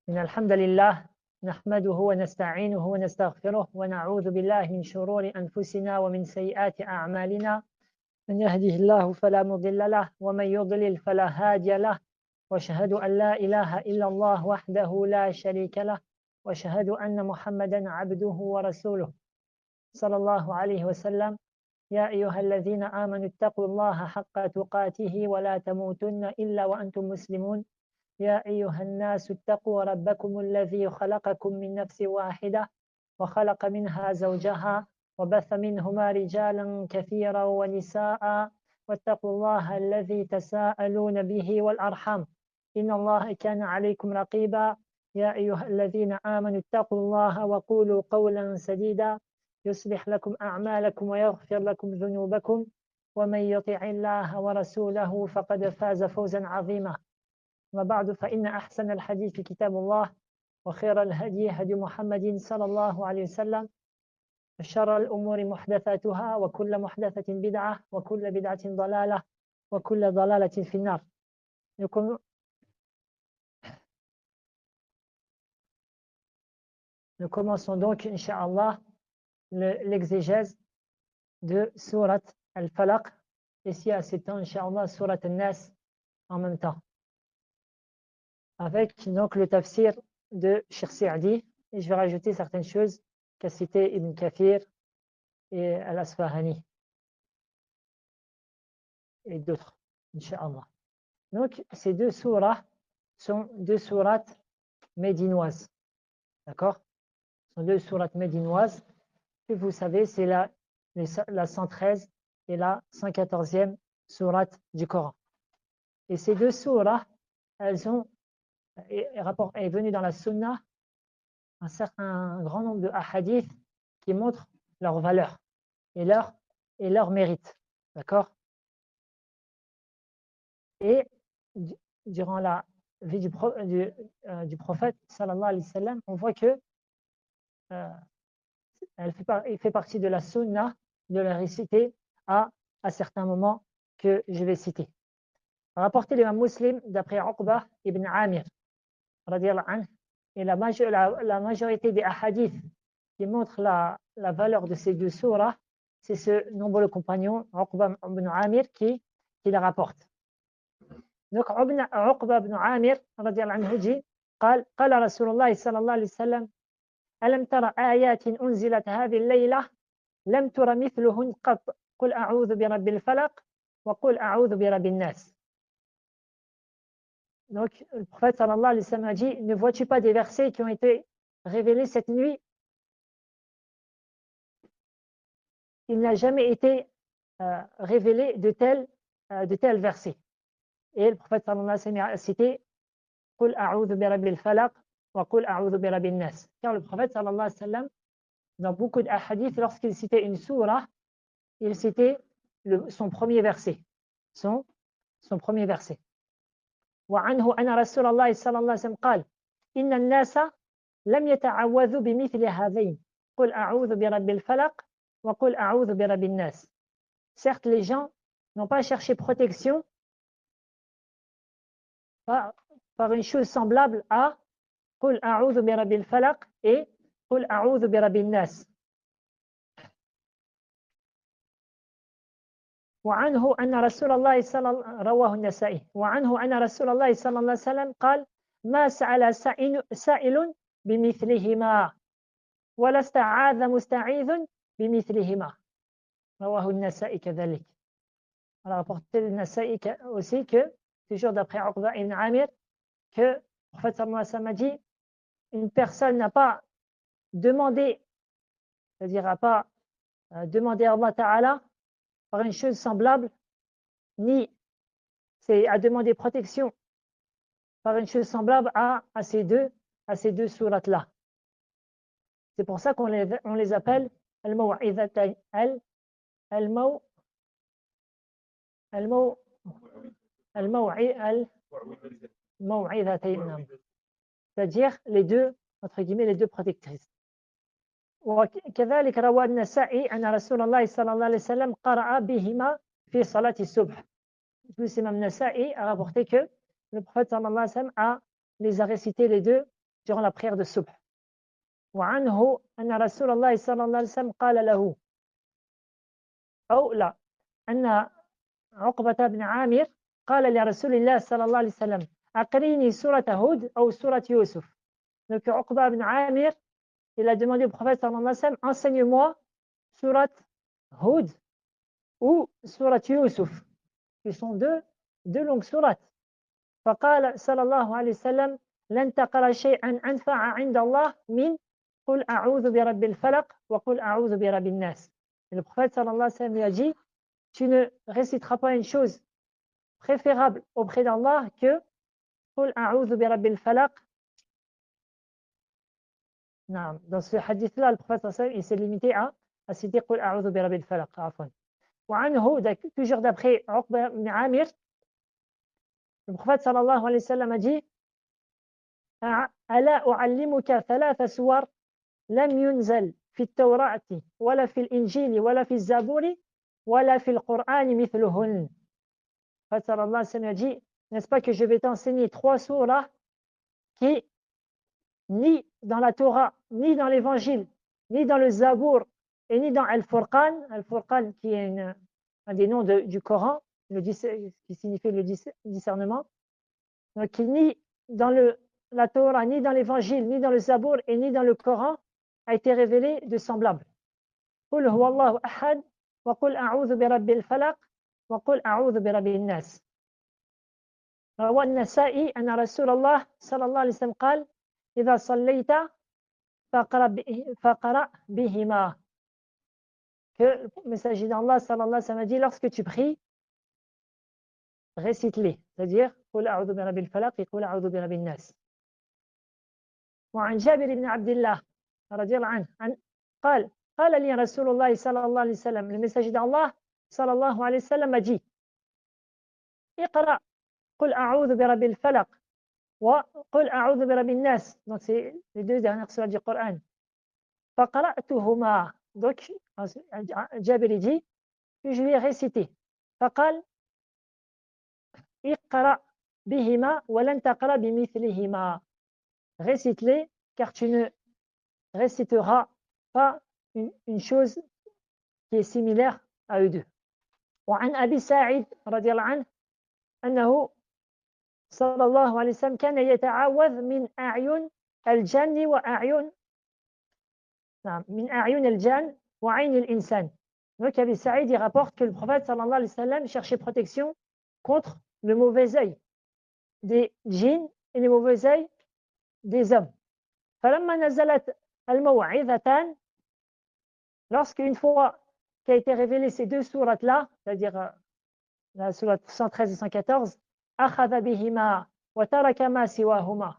إن الحمد لله نحمده ونستعينه ونستغفره ونعوذ بالله من شرور أنفسنا ومن سيئات أعمالنا. من يهده الله فلا مضل له ومن يضلل فلا هادي له، وأشهد أن لا إله إلا الله وحده لا شريك له، وأشهد أن محمدا عبده ورسوله صلى الله عليه وسلم. يا أيها الذين آمنوا اتقوا الله حق تقاته ولا تموتن إلا وأنتم مسلمون. يا أيها الناس اتقوا ربكم الذي خلقكم من نفس واحدة وخلق منها زوجها وبث منهما رجالا كثيرا ونساء، واتقوا الله الذي تساءلون به والأرحام إن الله كان عليكم رقيبا. يا أيها الذين آمنوا اتقوا الله وقولوا قولا سديدا يصلح لكم أعمالكم ويغفر لكم ذنوبكم، ومن يطع الله ورسوله فقد فاز فوزا عظيما. وبعد فإن أحسن الحديث كتاب الله، وخير الهدي هدي محمد صلى الله عليه وسلم، وشر الأمور محدثاتها وكل محدثة بدعة وكل بدعة ضلالة وكل ضلالة في النار. Nous commençons donc, Inch'Allah, l'exégèse de Surat Al-Falaq, et si à ces temps, Inch'Allah, Surat Al-Nas en même temps, avec donc le tafsir de Cheikh Sa'di, et je vais rajouter certaines choses qu'a cité Ibn Kathir et Al-Asfahani et d'autres, Inch'Allah. Donc, ces deux sourates sont deux sourates médinoises. D'accord? Ce sont deux sourates médinoises. Et vous savez, c'est la 113 et la 114e sourate du Coran. Et ces deux sourates, elles ont, est venu dans la Sunna un grand nombre de hadiths qui montrent leur valeur et leur mérite. D'accord? Et durant la vie du prophète, sallallahu alayhi wa sallam, on voit que il fait partie de la sunna de la réciter à certains moments que je vais citer. Rapporté l'imam Muslim d'après Uqba ibn Amir, radiyallahu anhu, et la majorité des hadiths qui montrent la valeur de ces deux sourates, c'est ce nombreux compagnon, Uqba ibn Amir, qui la rapporte. Donc, Uqba ibn Amir, radiyallahu anhu, dit, قال رسول الله صلى الله عليه وسلم ألم تر آيات أنزلت هذه الليلة لم تر مثلهن قط قل أعوذ برب الفلق وقل أعوذ برب الناس. Donc, le prophète sallallahu alayhi wa sallam a dit, ne vois-tu pas des versets qui ont été révélés cette nuit? Il n'a jamais été révélé de tels versets. Et le prophète sallallahu alayhi wa sallam a cité قل أعوذ برب الفلق وقل أعوذ برب الناس. Car le prophète sallallahu alayhi wa sallam, dans beaucoup de hadiths, lorsqu'il citait une sourate, il citait son premier verset. Son premier verset. وعنه أن رسول الله صلى الله عليه وسلم قال إن الناس لم يتعوذوا بمثل هذين قل أعوذ برب الفلق وقل أعوذ برب الناس. Certes, les gens n'ont pas cherché protection par une chose semblable à قل أعوذ برب الفلق et قل أعوذ برب الناس. وعنه أن رسول الله رواه النسائي وعنه أن رسول الله صلى الله عليه وسلم قال ما سأل سائل بمثلهما ولا استعاذ مستعيذ بمثلهما. رواه النسائي كذلك. On a rapporté le Nasa'i aussi que, toujours d'après Uqba ibn Amir, que le prophète sallallahu alayhi wa sallam a dit, une personne n'a pas demandé, c'est-à-dire n'a pas demandé à Allah Ta'ala par une chose semblable, ni c'est à demander protection par une chose semblable à ces deux sourates-là. C'est pour ça qu'on les appelle al-maw'idhatayn, c'est-à-dire les deux, entre guillemets, les deux protectrices. وكذلك روى النسائي أن رسول الله صلى الله عليه وسلم قرأ بهما في صلاة الصبح. L'imam Nasa'i a rapporté que le prophète sallallahu alayhi wa sallam les a récités les deux durant la prière de Subh. وعنه أن رسول الله صلى الله عليه وسلم قال له أو لا أن عقبة بن عامر قال لرسول الله صلى الله عليه وسلم أقريني سورة هود أو سورة يوسف. Donc Uqba ibn Amir, il a demandé au prophète sallallahu alayhi wa sallam, enseigne-moi surat Hud ou surat Yusuf, qui sont deux longues sourates. فقال صلى الله عليه وسلم لن تقرأ شيئا أنفع عند الله من قل أعوذ برب الفلق وقل أعوذ برب الناس. Et le prophète sallallahu alayhi wa sallam lui a dit, tu ne réciteras pas une chose préférable auprès d'Allah que قل أعوذ برب الفلق. Non, dans ce hadith-là, le prophète sallallahu alayhi wa sallam, il s'est limité à citer قل أعوذ برب الفلق. عفوا. وعنه, toujours d'après Uqba ibn Amir, le prophète sallallahu alayhi wa sallam a dit ألا أعلمك ثلاث سور لم ينزل في التوراة ولا في الإنجيل ولا في الزبور ولا في القرآن مثلهن. Le prophète sallallahu alayhi wa sallam a dit, n'est-ce pas que je vais t'enseigner 3 sourates qui, ni dans la Torah, ni dans l'Évangile, ni dans le Zabour, et ni dans Al-Furqan, Al-Furqan qui est un des noms du Coran, qui signifie le discernement, donc ni dans la Torah, ni dans l'Évangile, ni dans le Zabour, et ni dans le Coran, a été révélé de semblable. قل هو الله أحد وقل أعوذ برب الفلق وقل أعوذ برب الناس. روى النسائي أن رسول الله صلى الله عليه وسلم قال إذا صليت فقرأ بهما. Que le messager d'Allah sallallahu alayhi wa sallam a dit, lorsque tu pries, récite-les, c'est-à-dire قل أعوذ برب الفلق وقل أعوذ برب الناس. وعن جابر بن عبد الله رضي الله عنه قال لي رسول الله صلى الله عليه وسلم, le messager d'Allah sallallahu alayhi wa sallam a dit, اقرأ قل أعوذ برب الفلق وقل أعوذ برب الناس. Donc c'est les 2 dernières sourates du Coran. فقرأتهما. Donc Jabir dit, puis je lui ai récité. فقال اقرأ بهما ولن تقرأ بمثلهما. Récite-les, car tu ne réciteras pas une chose qui est similaire à eux deux. وعن أبي سعيد رضي الله عنه أنه صلى الله عليه وسلم كان يتعوذ من أعين الجن وأعين من أعين الجن وعين الإنسان. Donc Abi Saïd il rapporte que le prophète sallallahu alayhi wa sallam cherchait protection contre le mauvais œil des djinns et le mauvais œil des hommes. فلما نزلت الموعظتان, lorsqu'une fois qu'a été révélé ces 2 sourates-là, c'est-à-dire la sourate 113 et 114, أخذ بهما وترك ما سواهما.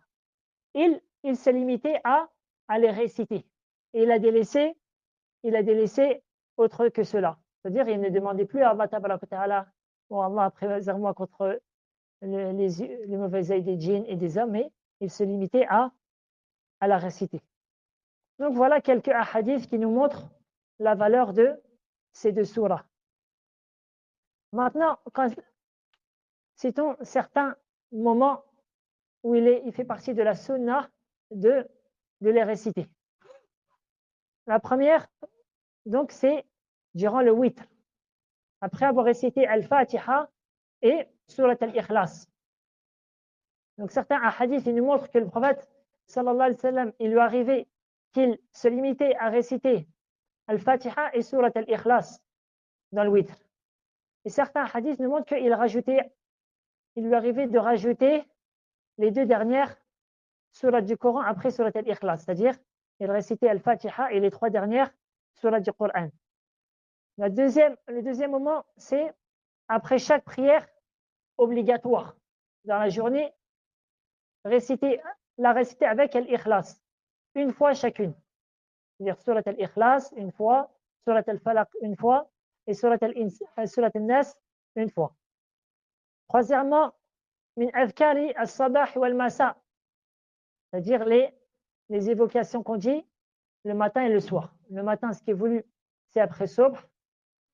Il s'est limité à les réciter. Et il a délaissé autre que cela. C'est-à-dire, il ne demandait plus à Allah tabaraka wa ta'ala, oh Allah, préserve-moi contre les mauvais œils des djinns et des hommes, mais il se limitait à la réciter. Donc voilà quelques hadiths qui nous montrent la valeur de ces 2 sourates. Maintenant, citons certains moments où il fait partie de la sunnah de les réciter. La première, donc, c'est durant le witr, après avoir récité Al-Fatiha et Surat Al-Ikhlas. Donc certains hadiths nous montrent que le prophète sallallahu alayhi wa sallam, il lui arrivait qu'il se limitait à réciter Al-Fatiha et Surat Al-Ikhlas dans le witr. Et certains hadiths nous montrent qu'il lui arrivait de rajouter les 2 dernières sourates du Coran après Surat Al-Ikhlas, c'est-à-dire il récitait Al-Fatiha et les 3 dernières sourates du Coran. Le deuxième moment, c'est après chaque prière obligatoire dans la journée, la réciter avec Al-Ikhlas, une fois chacune. C'est-à-dire Surat Al-Ikhlas une fois, Surat Al-Falaq une fois, et Surat Al-Nas une fois. Troisièmement, min adhkari as-sabah wal-masa, c'est-à-dire les évocations qu'on dit le matin et le soir. Le matin, ce qui est voulu, c'est après Subh,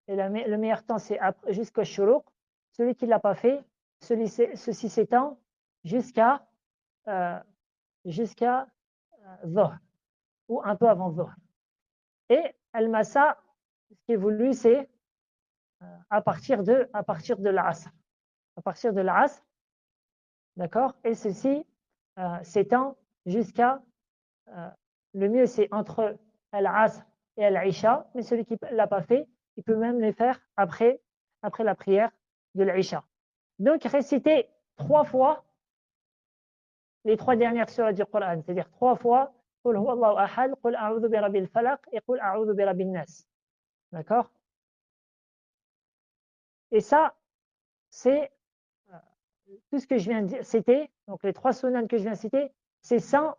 et le meilleur temps, c'est jusqu'au Shuruq. Celui qui ne l'a pas fait, ceci s'étend jusqu'à Dhuhr, ou un peu avant Dhuhr. Et Al-Masa, ce qui est voulu, c'est à partir de l'Asr. À partir de l'Asr, d'accord? Et ceci s'étend jusqu'à, le mieux c'est entre Al-Asr et Al-Isha, mais celui qui ne l'a pas fait, il peut même les faire après la prière de l'Isha. Donc réciter 3 fois les 3 dernières surahs du Coran, c'est-à-dire 3 fois Qul huwallahu ahad, Qul a'udhu bi rabbil falaq et Qul a'udhu bi rabbin nas. D'accord? Et ça, c'est tout ce que je viens de citer, donc les 3 sunan que je viens de citer, c'est sans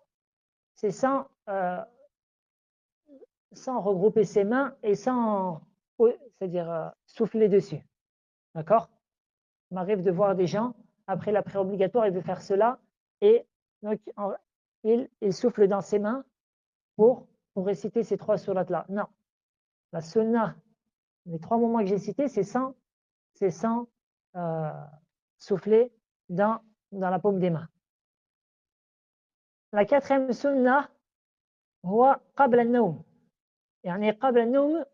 regrouper ses mains et sans, c'est-à-dire souffler dessus. D'accord? Il m'arrive de voir des gens, après la prière obligatoire, il veut faire cela, et donc il souffle dans ses mains pour réciter ces 3 sourates-là. Non. La sunna, les 3 moments que j'ai cités, c'est sans souffler dans la paume des mains. La 4e sunna, هو قبل النوم. يعني قبل النوم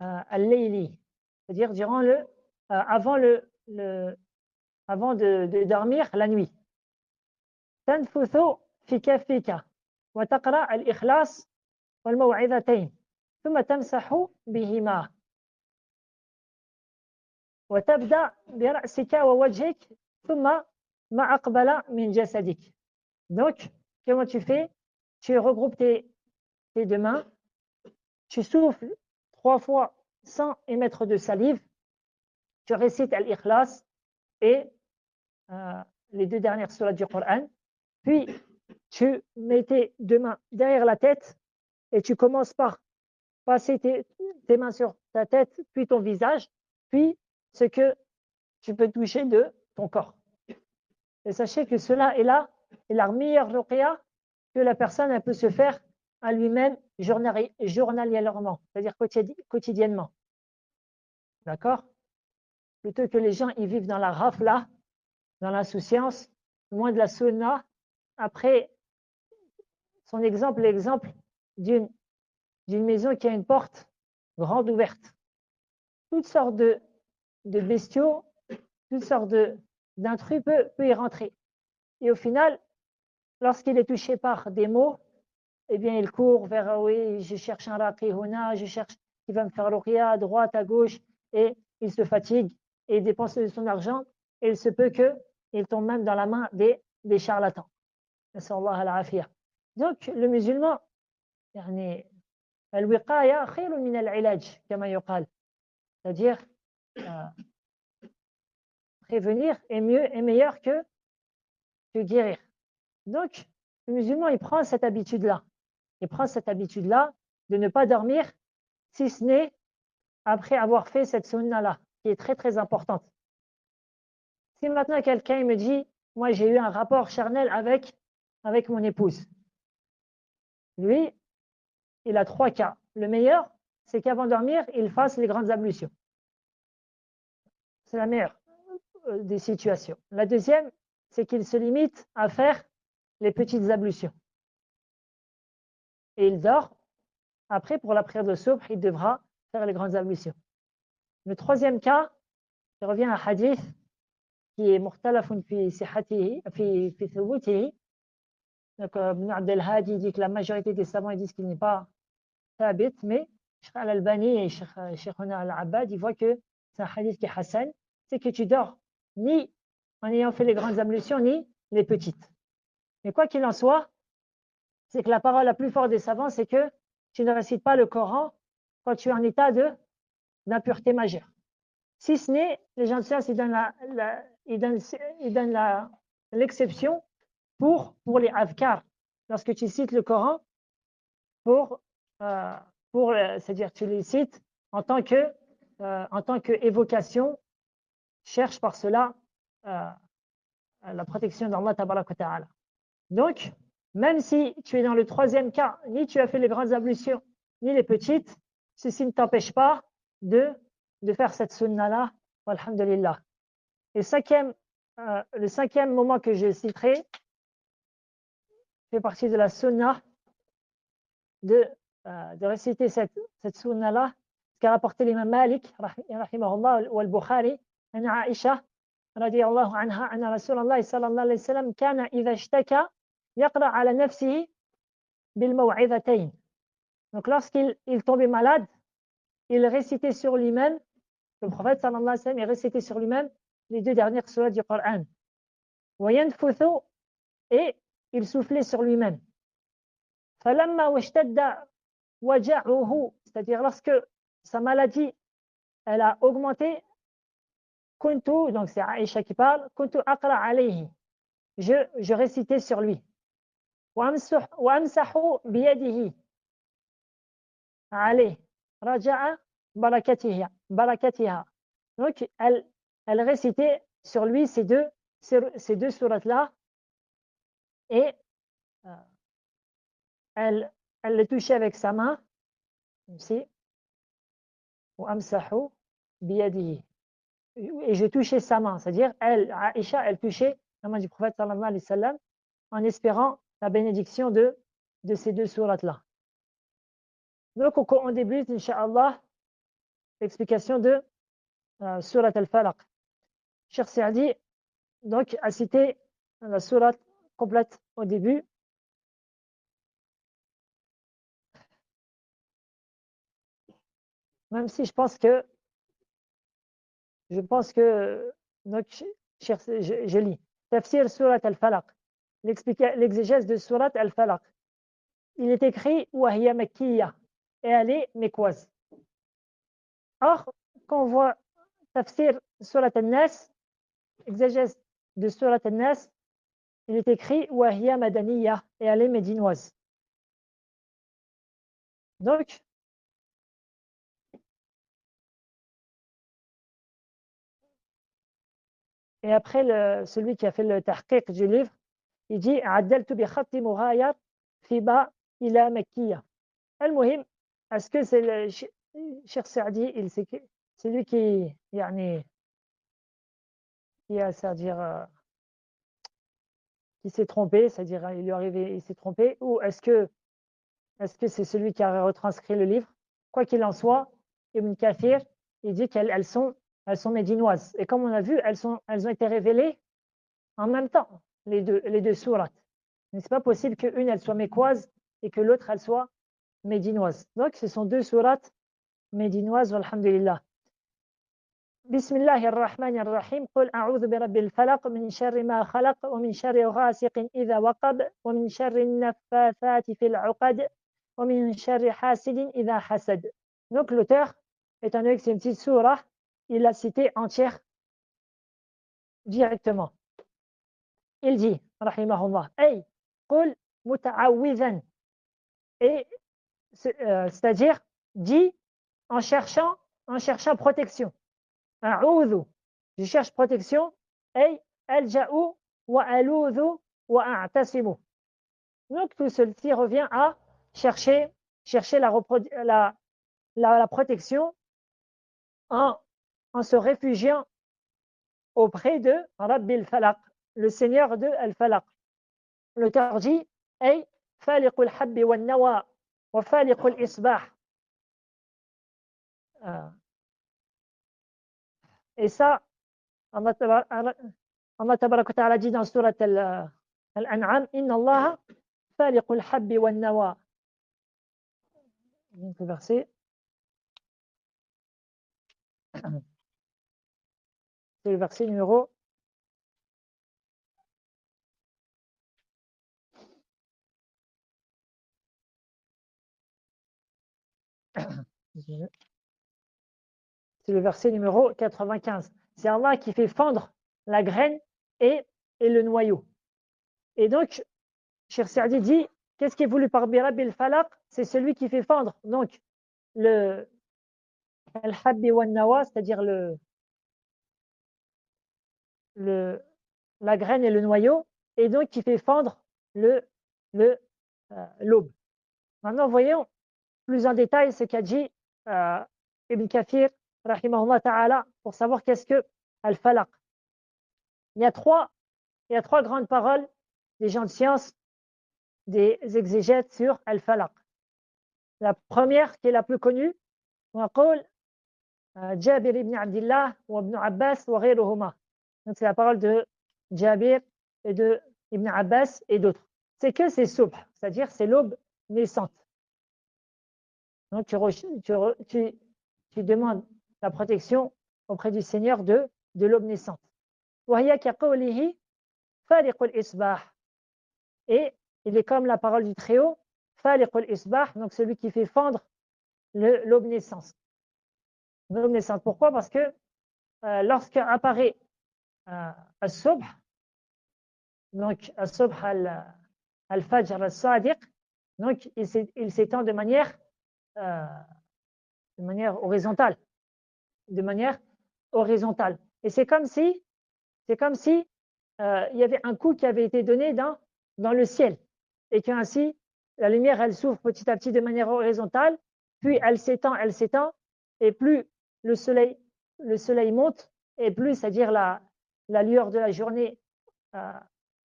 الليلي, c'est-à-dire durant avant de dormir la nuit. تنفث في كفك وتقرأ الإخلاص والموعظتين ثم تمسح بهما وتبدأ برأسك ووجهك ثم ما أقبل من جسدك. Donc, comment tu fais? Tu regroupes tes 2 mains, tu souffles 3 fois sans émettre de salive, tu récites Al-Ikhlas et les 2 dernières sourates du Coran, puis tu mets tes 2 mains derrière la tête et tu commences par passer tes mains sur ta tête, puis ton visage, puis ce que tu peux toucher de ton corps. Et sachez que cela est la meilleure ruqya que la personne peut se faire à lui-même journalièrement, c'est-à-dire quotidiennement. D'accord? Plutôt que les gens ils vivent dans la rafla, dans l'insouciance, moins de la sunna. Après, l'exemple d'une maison qui a une porte grande ouverte. Toutes sortes de bestiaux, toutes sortes d'intrus peut y rentrer. Et au final, lorsqu'il est touché par des maux, eh bien, il court vers, oui, je cherche un raqihuna, je cherche qui va me faire ruqya à droite, à gauche, et il se fatigue et dépense son argent, et il se peut qu'il tombe même dans la main des charlatans. Donc, le musulman, يعني الوقاية خير من العلاج كما يقال, c'est-à-dire prévenir est meilleur que guérir. Donc, le musulman, il prend cette habitude-là. Il prend cette habitude-là de ne pas dormir, si ce n'est après avoir fait cette sunna-là, qui est très très importante. Si maintenant quelqu'un me dit, moi j'ai eu un rapport charnel avec mon épouse, lui, il a 3 cas. Le meilleur, c'est qu'avant de dormir, il fasse les grandes ablutions. C'est la meilleure des situations. La deuxième, c'est qu'il se limite à faire les petites ablutions. Et il dort. Après, pour la prière de Subh, il devra faire les grandes ablutions. Le troisième cas, je reviens à un hadith qui est mukhtalafun fi sihhatihi, fi thubutihi. Donc, Ibn Abd al-Hadi dit que la majorité des savants disent qu'il n'est pas thabit, mais Cheikh Al-Albani et Cheikh Al-Abbad, ils voient que c'est un hadith qui est hassan, c'est que tu dors ni en ayant fait les grandes ablutions, ni les petites. Mais quoi qu'il en soit, c'est que la parole la plus forte des savants, c'est que tu ne récites pas le Coran quand tu es en état d'impureté majeure. Si ce n'est, les gens de science, ils donnent l'exception pour les adhkar. Lorsque tu cites le Coran, c'est-à-dire tu les cites en tant que évocation, cherche par cela la protection d'Allah tabaraka wa ta'ala. Donc, même si tu es dans le troisième cas, ni tu as fait les grandes ablutions, ni les petites, ceci ne t'empêche pas de faire cette sunna-là, alhamdulillah. Et le cinquième moment que je citerai, fait partie de la sunna de réciter cette sunna-là, ce qu'a rapporté l'imam Malik, rahimahullah, ou al-Bukhari, an Aisha, radiyallahu anha, anna Rasulallah sallallahu alayhi wa sallam, kana idha ishtaka, yaqra ala nafsihi bil maw'idhatayn. Donc lorsqu'il tombait malade, il récitait sur lui-même, le prophète sallallahu alayhi wa sallam, il récitait sur lui-même les 2 dernières sourates du Coran. Wa yanfuthu, et il soufflait sur lui-même. Falamma washtadda waja'uhu, c'est-à-dire lorsque sa maladie elle a augmenté, kuntu, donc c'est Aïcha qui parle, kuntu aqra alayhi, je récitais sur lui. Wa amsahu biyadihi alayhi raja'a barakatiha. Donc elle récitait sur lui ces deux sourates-là, et elle le touchait avec sa main, ici, wa amsahu biyadihi, et je touchais sa main, c'est-à-dire Aïcha, elle touchait la main du prophète sallallahu alayhi wa sallam en espérant la bénédiction de ces 2 sourates-là. Donc on débute, Inch'Allah, l'explication de Surat al-Falaq. Cheikh Saadi donc a cité la sourate complète au début. Même si je pense que donc, je lis Tafsir Surat al-Falaq, l'exégèse de Surat al-Falaq. Il est écrit Wahiya Makkiya, et elle est mécoise. Or, quand on voit Tafsir Surat al-Nas, exégèse de Surat al-Nas, il est écrit Wahiya Madaniya, et elle est médinoise. Donc, et après, celui qui a fait le tahqiq du livre, il dit Addaltu bi khatti mughayar fi ba ila Makkiya. Al-Muhim, est-ce que c'est le Cheikh Saadi, c'est lui qui a, c'est-à-dire, qui s'est trompé, c'est-à-dire il lui est arrivé, il s'est trompé, ou est-ce que c'est celui qui a retranscrit le livre? Quoi qu'il en soit, Ibn Kathir, il dit qu'elles sont médinoises. Et comme on a vu, elles ont été révélées en même temps, les deux sourates. Mais ce n'est pas possible qu'une, elle soit mécoise et que l'autre, elle soit médinoise. Donc, ce sont 2 sourates médinoises, alhamdulillah. بسم الله الرحمن الرحيم قل أعوذ برب الفلق من شر ما خلق ومن شر غاسق إذا وقب ومن شر النفاثات في العقد ومن شر حاسد إذا حسد. Donc l'auteur, étant donné que c'est une petite sourate, il l'a cité entière directement. Il dit, rahimahullah, ay qul muta'awwidhan, et c'est-à-dire dit en cherchant protection. A'udhu, je cherche protection, ay alja'u wa aludhu wa a'tasimu. Donc tout ceci revient à chercher la protection en se réfugiant auprès de Rabbil Falaq, le Seigneur de Al-Falaq. L'auteur dit ay faliqul habbi wan nawa wa faliqul isbah. Et ça, Allah tabarak wa ta'ala dit dans surat Al-An'am, Inna Allah faliqul habbi wan nawa. Donc le verset, c'est le verset numéro 95. C'est Allah qui fait fondre la graine et le noyau. Et donc, Cheikh Saadi dit, qu'est-ce qui est voulu par Rabbil Falaq? C'est celui qui fait fondre donc le al-habbi wan nawa, c'est-à-dire la graine et le noyau, et donc qui fait fondre l'aube. Maintenant, voyons plus en détail ce qu'a dit Ibn Kathir, rahimahullah ta'ala, pour savoir qu'est-ce que al-falaq. Il y a trois grandes paroles des gens de science des exégètes sur Al-Falaq. La première, qui est la plus connue, وقول Jabir ibn Abdillah wa ibn Abbas wa ghayruhuma. Donc c'est la parole de Jabir et de Ibn Abbas et d'autres. C'est que c'est subh, c'est-à-dire c'est l'aube naissante. Donc tu demandes la protection auprès du Seigneur de l'aube naissante. وهي كقوله فالق الإصباح. Et il est comme la parole du Très-Haut, فالق الإصباح, donc celui qui fait fendre l'aube naissante. L'aube naissante. Pourquoi? Parce que lorsque apparaît al-subh, donc al-subh al-fajr al-sadiq, donc il s'étend de manière horizontale. De manière horizontale. Et c'est comme si il y avait un coup qui avait été donné dans le ciel. Et qu'ainsi, la lumière, elle s'ouvre petit à petit de manière horizontale, puis elle s'étend, et plus le soleil monte, et plus, c'est-à-dire la lueur de la journée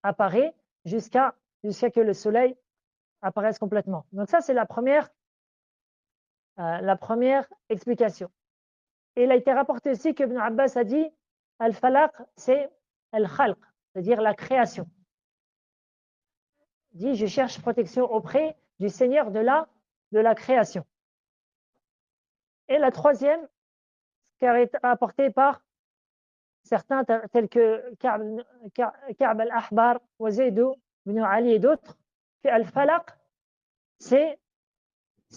apparaît, jusqu'à que le soleil apparaisse complètement. Donc ça, c'est la première explication. Et il a été rapporté aussi que Ibn Abbas a dit Al-Falaq, c'est Al-Khalq, c'est-à-dire la création. Il dit, je cherche protection auprès du Seigneur de la création. Et la troisième, qui a été rapportée par certains tels que Ka'b al-Ahbar, Zayd ibn Ali et d'autres, que Al-Falaq, c'est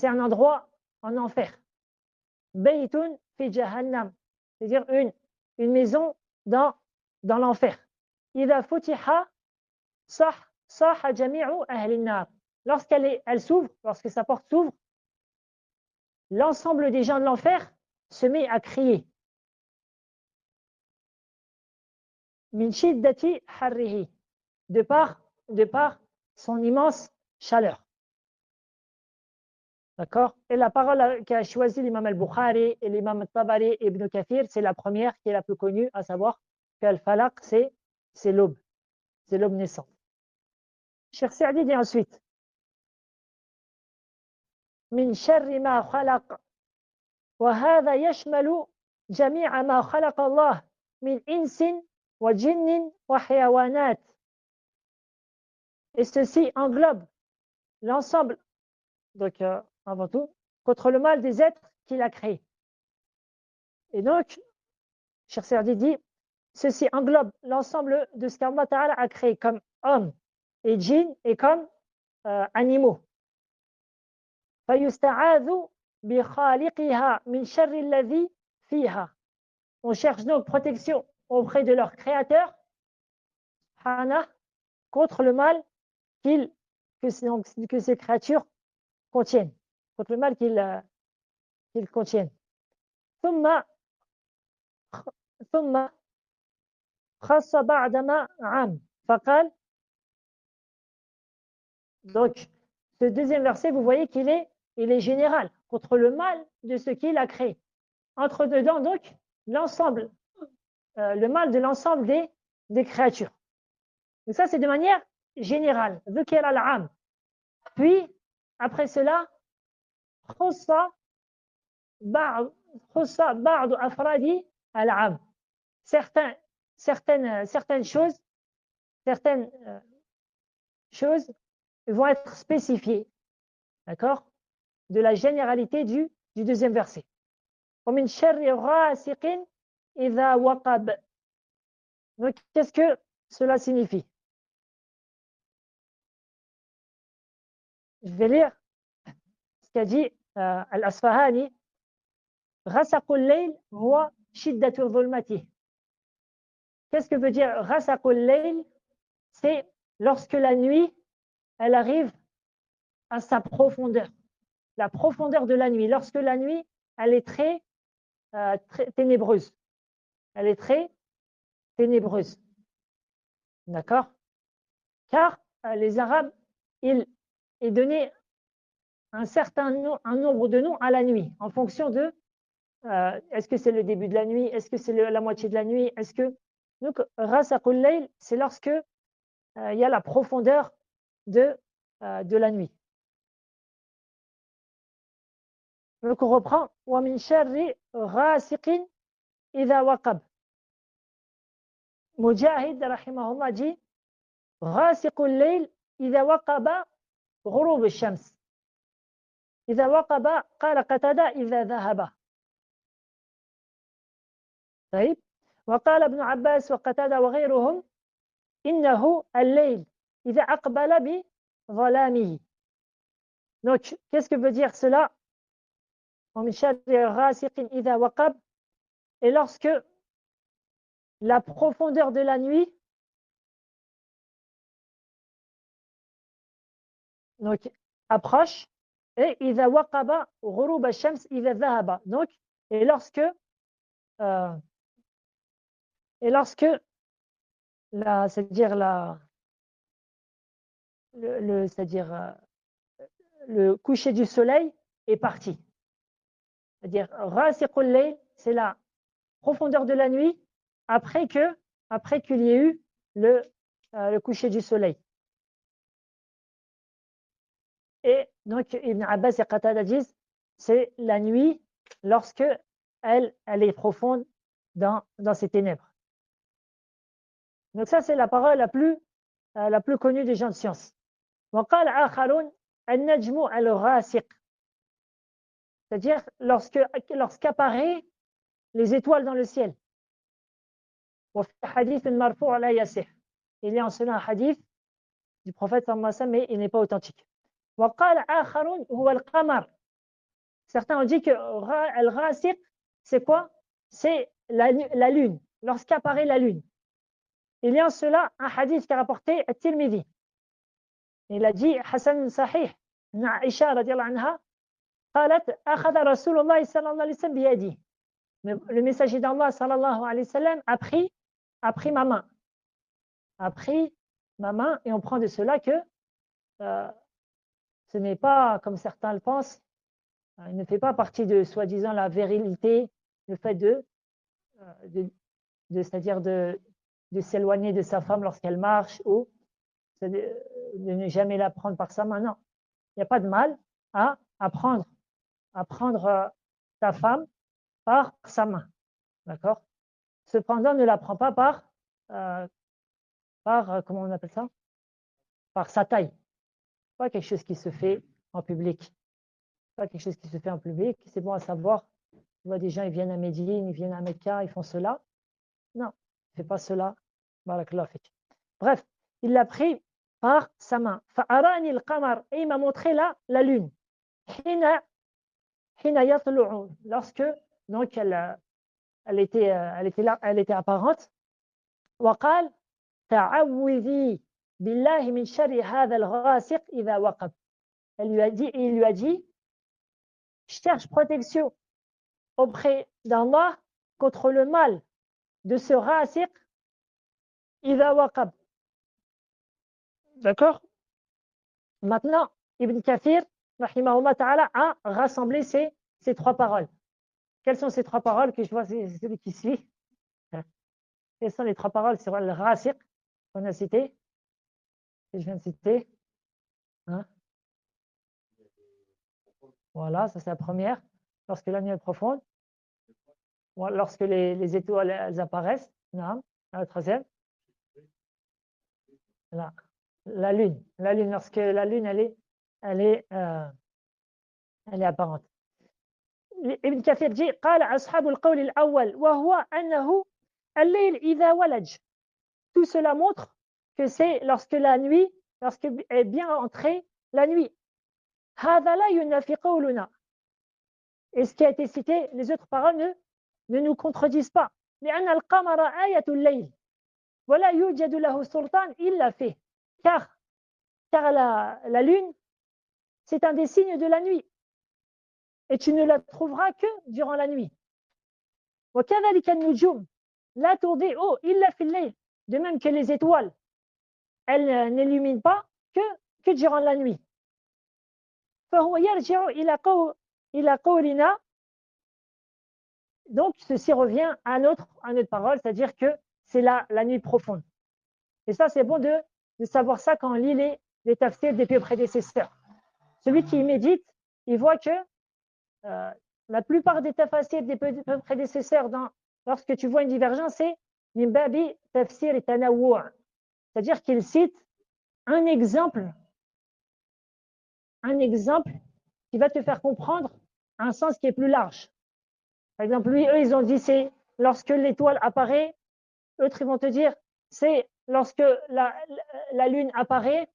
un endroit en enfer. Baytun fi Jahannam, c'est-à-dire une maison dans l'enfer. Idha futiha saha jami'u ahli an-nar. Lorsqu'elle s'ouvre, lorsque sa porte s'ouvre, l'ensemble des gens de l'enfer se met à crier. Min shiddati harrihi, de par son immense chaleur. D'accord? Et la parole qu'a choisi l'imam al-Bukhari et l'imam al-Tabari et Ibn Kathir, c'est la première qui est la plus connue, à savoir qu'Al-Falaq, c'est l'aube. C'est l'aube naissante. Cheikh Saadi dit ensuite Min sharri ma khalaq. Wa hadha yashmalu jami'a ma khalaq Allah min insin wa jinnin wa hayawanat. Et ceci englobe l'ensemble, donc avant tout, contre le mal des êtres qu'il a créés. Et donc, Cheikh Saadi dit, ceci englobe l'ensemble de ce qu'Allah Ta'ala a créé comme hommes et djinns et comme animaux. فَيُسْتَعَاذُ بِخَالِقِهَا مِنْ شَرِّ الَّذِي فِيهَا. On cherche donc protection auprès de leur créateur, contre le mal que ces créatures contiennent, contre le mal qu'ils contiennent. ثم خص بعدما عام فقال. Donc ce deuxième verset, vous voyez qu'il est général contre le mal de ce qu'il a créé. Entre dedans donc l'ensemble, le mal de l'ensemble des créatures. Donc ça c'est de manière générale. ذكر العام. Puis après cela خص بعض أفراد العام. Certaines choses vont être spécifiées, d'accord, de la généralité du deuxième verset. ومن شر غاسق إذا وقب. Donc qu'est-ce que cela signifie? Je vais lire ce qu'a dit Al-Asfahani. غسق الليل هو شدة ظلمته. Qu'est-ce que veut dire غسق الليل? C'est lorsque la nuit, elle arrive à sa profondeur. La profondeur de la nuit. Lorsque la nuit, elle est très ténébreuse. Elle est très ténébreuse. D'accord? Car les Arabes, ils donnaient un nombre de noms à la nuit, en fonction de est-ce que c'est le début de la nuit, est-ce que c'est la moitié de la nuit, est-ce que... Donc, Rasaqul Layl, c'est lorsque il y a la profondeur de de la nuit. Donc on reprend. وَمِنْ شَرِّ غَاسِقٍ إِذَا وَقَبَ. Mujahid rahimahullah dit غَاسِقُ اللَّيْلِ إِذَا وَقَبَ غُرُوبُ الشَّمْسِ. إِذَا وَقَبَ قال قتادة إِذَا ذهب. طيب. وقال ابن عباس وقتادة وغيرهم إنه الليل إذا أقبل بظلامه. Donc, qu'est-ce que veut dire cela? ومن شر غاسق إذا وقب. Et lorsque la profondeur de la nuit donc approche, et إذا وقب غروب الشمس إذا ذهب. Donc, et lorsque c'est-à-dire le coucher du soleil est parti. C'est-à-dire Rasiqul Layl, c'est la profondeur de la nuit après qu'il y ait eu le coucher du soleil. Et donc Ibn Abbas et Qatada disent c'est la nuit lorsque elle est profonde dans ces ténèbres. Donc ça c'est la parole la plus connue des gens de science. وقال آخرون النجم الغاسق. C'est-à-dire lorsqu'apparaît les étoiles dans le ciel. وفي حديث مرفوع لا يصح. Il y a en cela un hadith du prophète sallallahu alayhi wa sallam, mais il n'est pas authentique. وقال آخرون هو القمر. Certains ont dit que al-ghasiq, c'est quoi? C'est la lune, lorsqu'apparaît la lune. Il y a en cela un hadith qui a rapporté At-Tirmidhi. Il a dit Hassan Sahih, Aïcha radiallahu anha, قالت أخذ رسول الله صلى الله عليه وسلم بيدي. Le messager d'Allah sallallahu alayhi wa sallam a pris ma main. A pris ma main, et on prend de cela que ce n'est pas, comme certains le pensent, il ne fait pas partie de soi-disant la virilité, le fait c'est-à-dire de s'éloigner de sa femme lorsqu'elle marche, ou de ne jamais la prendre par sa main. Non, il n'y a pas de mal à prendre ta femme par sa main. D'accord? Cependant, ne la prends pas par comment on appelle ça? Par sa taille. Pas quelque chose qui se fait en public. Pas quelque chose qui se fait en public. C'est bon à savoir. Tu vois, des gens, ils viennent à Médine, ils viennent à Mecca, ils font cela. Non, ne fais pas cela. Barakallahu fik. Bref, il l'a pris par sa main. Fa'arani al-qamar. Et il m'a montré la lune. Hina yatlu'u. Lorsque, donc, elle était apparente. وقال تعوذي بالله من شر هذا الغاسق إذا وقب. Il lui a dit, cherche protection auprès d'Allah contre le mal de ce ghasiq إذا وقب. D'accord? Maintenant, Ibn Kathir, rahimahullah ta'ala, a rassemblé ces trois paroles. Quelles sont ces trois paroles que je vois, c'est celui qui suit? Quelles sont les trois paroles sur le ghasiq qu'on a cité, que je viens de citer? Hein? Voilà, ça c'est la première. Lorsque la nuit est profonde. Lorsque les étoiles elles apparaissent. Non. La troisième. La lune. La lune, lorsque la lune elle est apparente. Ibn Kathir dit قال أصحاب القول الأول وهو أنه الليل إذا ولج. Tout cela montre que c'est lorsque est bien entrée la nuit. هذا لا ينافي قولنا. Et ce qui a été cité, les autres paroles ne nous contredisent pas. لأن القمر آية الليل ولا يوجد له سلطان إلا فيه. Car la lune, c'est un des signes de la nuit. Et tu ne la trouveras que durant la nuit. وكذلك النجوم لا تضيء إلا في الليل. De même que les étoiles, elles n'illuminent pas que durant la nuit. فهو يرجع إلى قولنا. Donc ceci revient à notre parole, c'est-à-dire que c'est la nuit profonde. Et ça c'est bon de savoir ça quand on lit des tafsirs des pieux prédécesseurs. Celui qui médite, il voit que la plupart des tafsirs des pieux prédécesseurs, lorsque tu vois une divergence, c'est min babi tafsir et tanawwu', c'est-à-dire qu'il cite un exemple qui va te faire comprendre un sens qui est plus large. Par exemple, eux, ils ont dit c'est lorsque l'étoile apparaît. D'autres, ils vont te dire c'est lorsque la lune apparaît.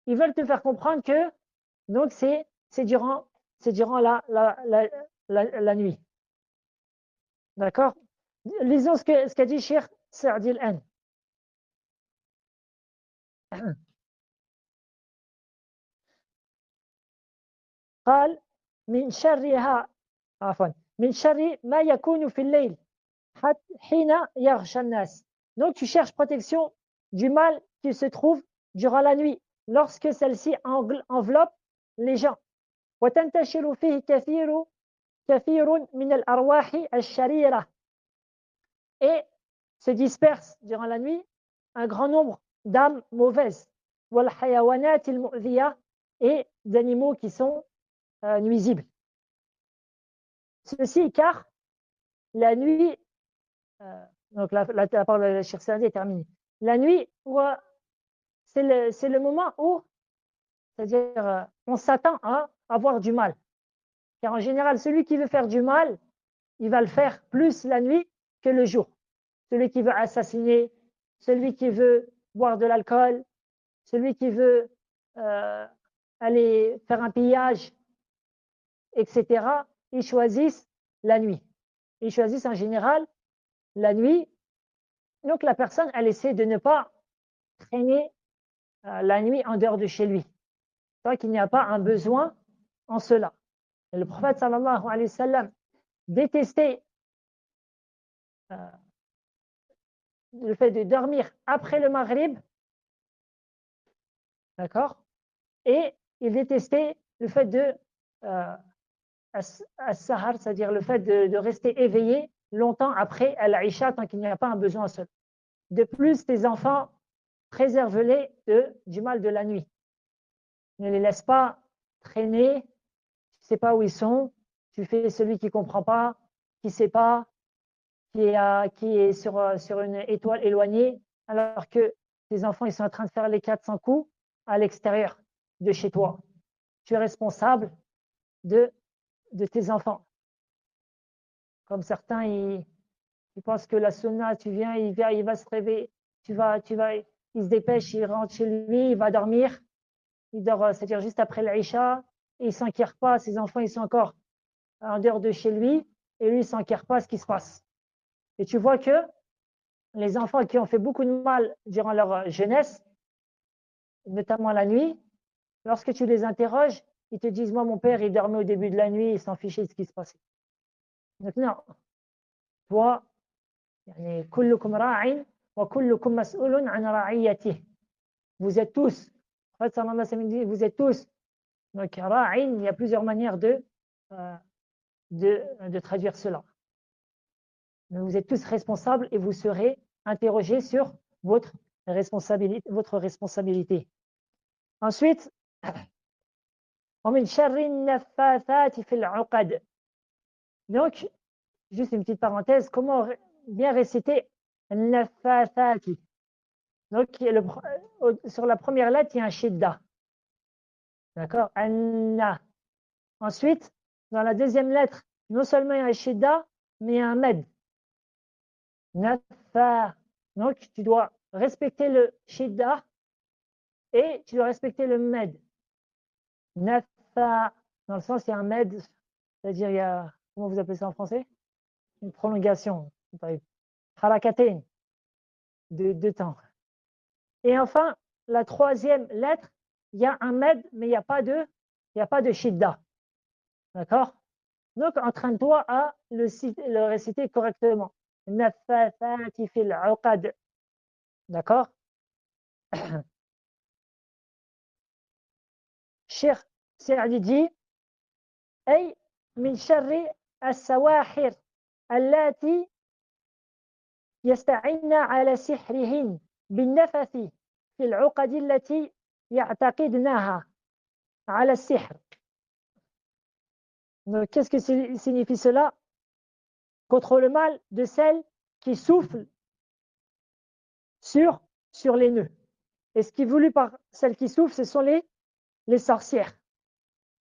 Ils veulent te faire comprendre que donc c'est durant la nuit. D'accord? Lisons ce qu'a dit Cheikh Saadi Al-An. قال من شرها عفوا من شر ما يكون في الليل حين يغشى الناس. Donc tu cherches protection du mal qui se trouve durant la nuit lorsque celle-ci enveloppe les gens. وتنتشر فيه كثير من الأرواح الشريرة. Et se disperse durant la nuit un grand nombre d'âmes mauvaises. والحيوانات المؤذية, et d'animaux qui sont nuisibles. Ceci car la nuit, donc la parole de Cheikh Saadi est terminée. La nuit, c'est le moment où, c'est-à-dire, on s'attend à avoir du mal. Car en général, celui qui veut faire du mal, il va le faire plus la nuit que le jour. Celui qui veut assassiner, celui qui veut boire de l'alcool, celui qui veut aller faire un pillage, etc., ils choisissent la nuit. Ils choisissent en général la nuit. Donc la personne, elle essaie de ne pas traîner la nuit en dehors de chez lui, tant qu'il n'y a pas un besoin en cela. Et le prophète sallallahu alayhi wa sallam détestait le fait de dormir après le maghrib, d'accord, et il détestait le fait de as-sahar, c'est-à-dire le fait de rester éveillé longtemps après al-isha tant qu'il n'y a pas un besoin seul. De plus, tes enfants, préserve-les du mal de la nuit. Ne les laisse pas traîner, tu ne sais pas où ils sont, tu fais celui qui ne comprend pas, qui ne sait pas, qui est sur une étoile éloignée, alors que tes enfants ils sont en train de faire les 400 coups à l'extérieur de chez toi. Tu es responsable de tes enfants. Comme certains, ils pensent que la sunna, tu viens, il va se réveiller, il se dépêche, il rentre chez lui, il va dormir, il dort, c'est-à-dire juste après l'Aïcha, il ne s'inquiète pas, ses enfants, ils sont encore en dehors de chez lui, et lui, il ne s'inquiète pas ce qui se passe. Et tu vois que les enfants qui ont fait beaucoup de mal durant leur jeunesse, notamment la nuit, lorsque tu les interroges, ils te disent, moi, mon père, il dormait au début de la nuit, il s'en fichait de ce qui se passait. Donc non, toi, كلكم راع وكلكم مسؤول عن رعيته. Vous êtes tous, en fait, sallallahu alayhi wa sallam dit, vous êtes tous, donc ra'in, il y a plusieurs manières de traduire cela. Mais vous êtes tous responsables et vous serez interrogés sur votre responsabilité. Ensuite, ومن شر النفاثات في العقد. Donc, juste une petite parenthèse, comment bien réciter nafathati. Donc, sur la première lettre, il y a un shidda. D'accord? Anna. Ensuite, dans la deuxième lettre, non seulement il y a un shidda, mais il y a un med. Nafa. Donc, tu dois respecter le shidda et tu dois respecter le med. Nafa. Dans le sens, il y a un med, c'est-à-dire, il y a, comment vous appelez ça en français? Une prolongation. Harakatain. De 2 temps. Et enfin, la troisième lettre, il y a un med, mais il n'y a pas de shidda. D'accord? Donc, entraîne-toi à le réciter correctement. Nafathati fil uqad. D'accord? Cheikh Saadi dit أي من شر السواحر اللاتي يستعين على سحرهن بالنفث في العقد التي يعتقدنها على السحر. Donc, qu'est-ce que signifie cela? Contre le mal de celles qui soufflent sur les nœuds. Et ce qui est voulu par celles qui soufflent, ce sont les sorcières.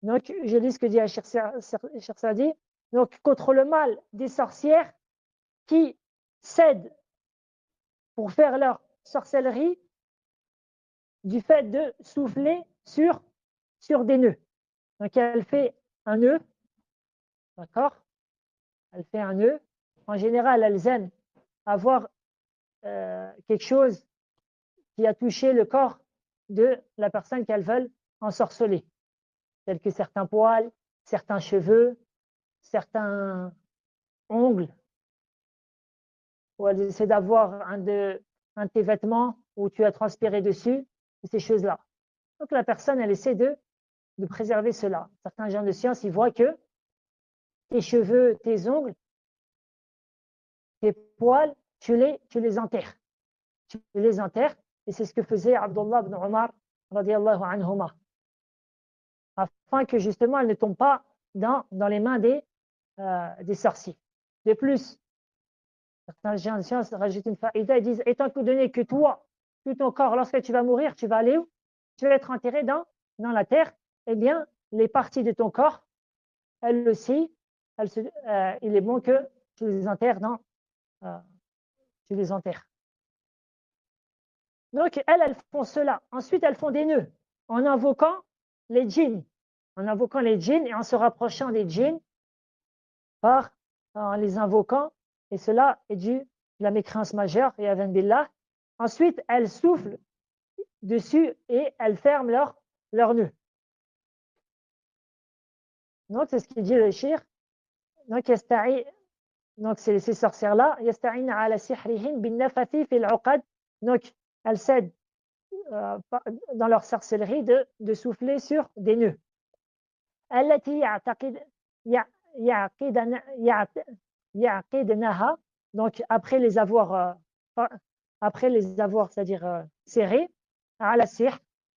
Donc, je lis ce que dit Cheikh Saadi. Donc, contre le mal des sorcières qui cèdent pour faire leur sorcellerie du fait de souffler sur des nœuds. Donc, elle fait un nœud, d'accord? Elle fait un nœud. En général, elles aiment avoir quelque chose qui a touché le corps de la personne qu'elles veulent ensorceler, tels que certains poils, certains cheveux, certains ongles, ou elles essaient d'avoir un de tes vêtements où tu as transpiré dessus, ces choses-là. Donc la personne, elle essaie de préserver cela. Certains gens de science, ils voient que tes cheveux, tes ongles, tes poils, tu les enterres. Tu les enterres, et c'est ce que faisait Abdullah ibn Omar, radiallahu anhuma, afin que justement elle ne tombe pas dans les mains des sorciers. De plus, certains gens de science rajoutent une faïda, ils disent, étant donné que toi, tout ton corps, lorsque tu vas mourir, tu vas aller où? Tu vas être enterré dans la terre, eh bien, les parties de ton corps, elles aussi, il est bon que tu les enterres tu les enterres. Donc, elles font cela. Ensuite, elles font des nœuds en invoquant les djinns. En invoquant les djinns et en se rapprochant des djinns en les invoquant. Et cela est dû à la mécréance majeure, et à billah. Ensuite, elles soufflent dessus et elles ferment leur nœud. Donc, c'est ce qu'il dit le shir. Donc, ces sorcières-là, donc, elles cèdent dans leur sorcellerie de souffler sur des nœuds. Donc, après les avoir c'est-à-dire serrés,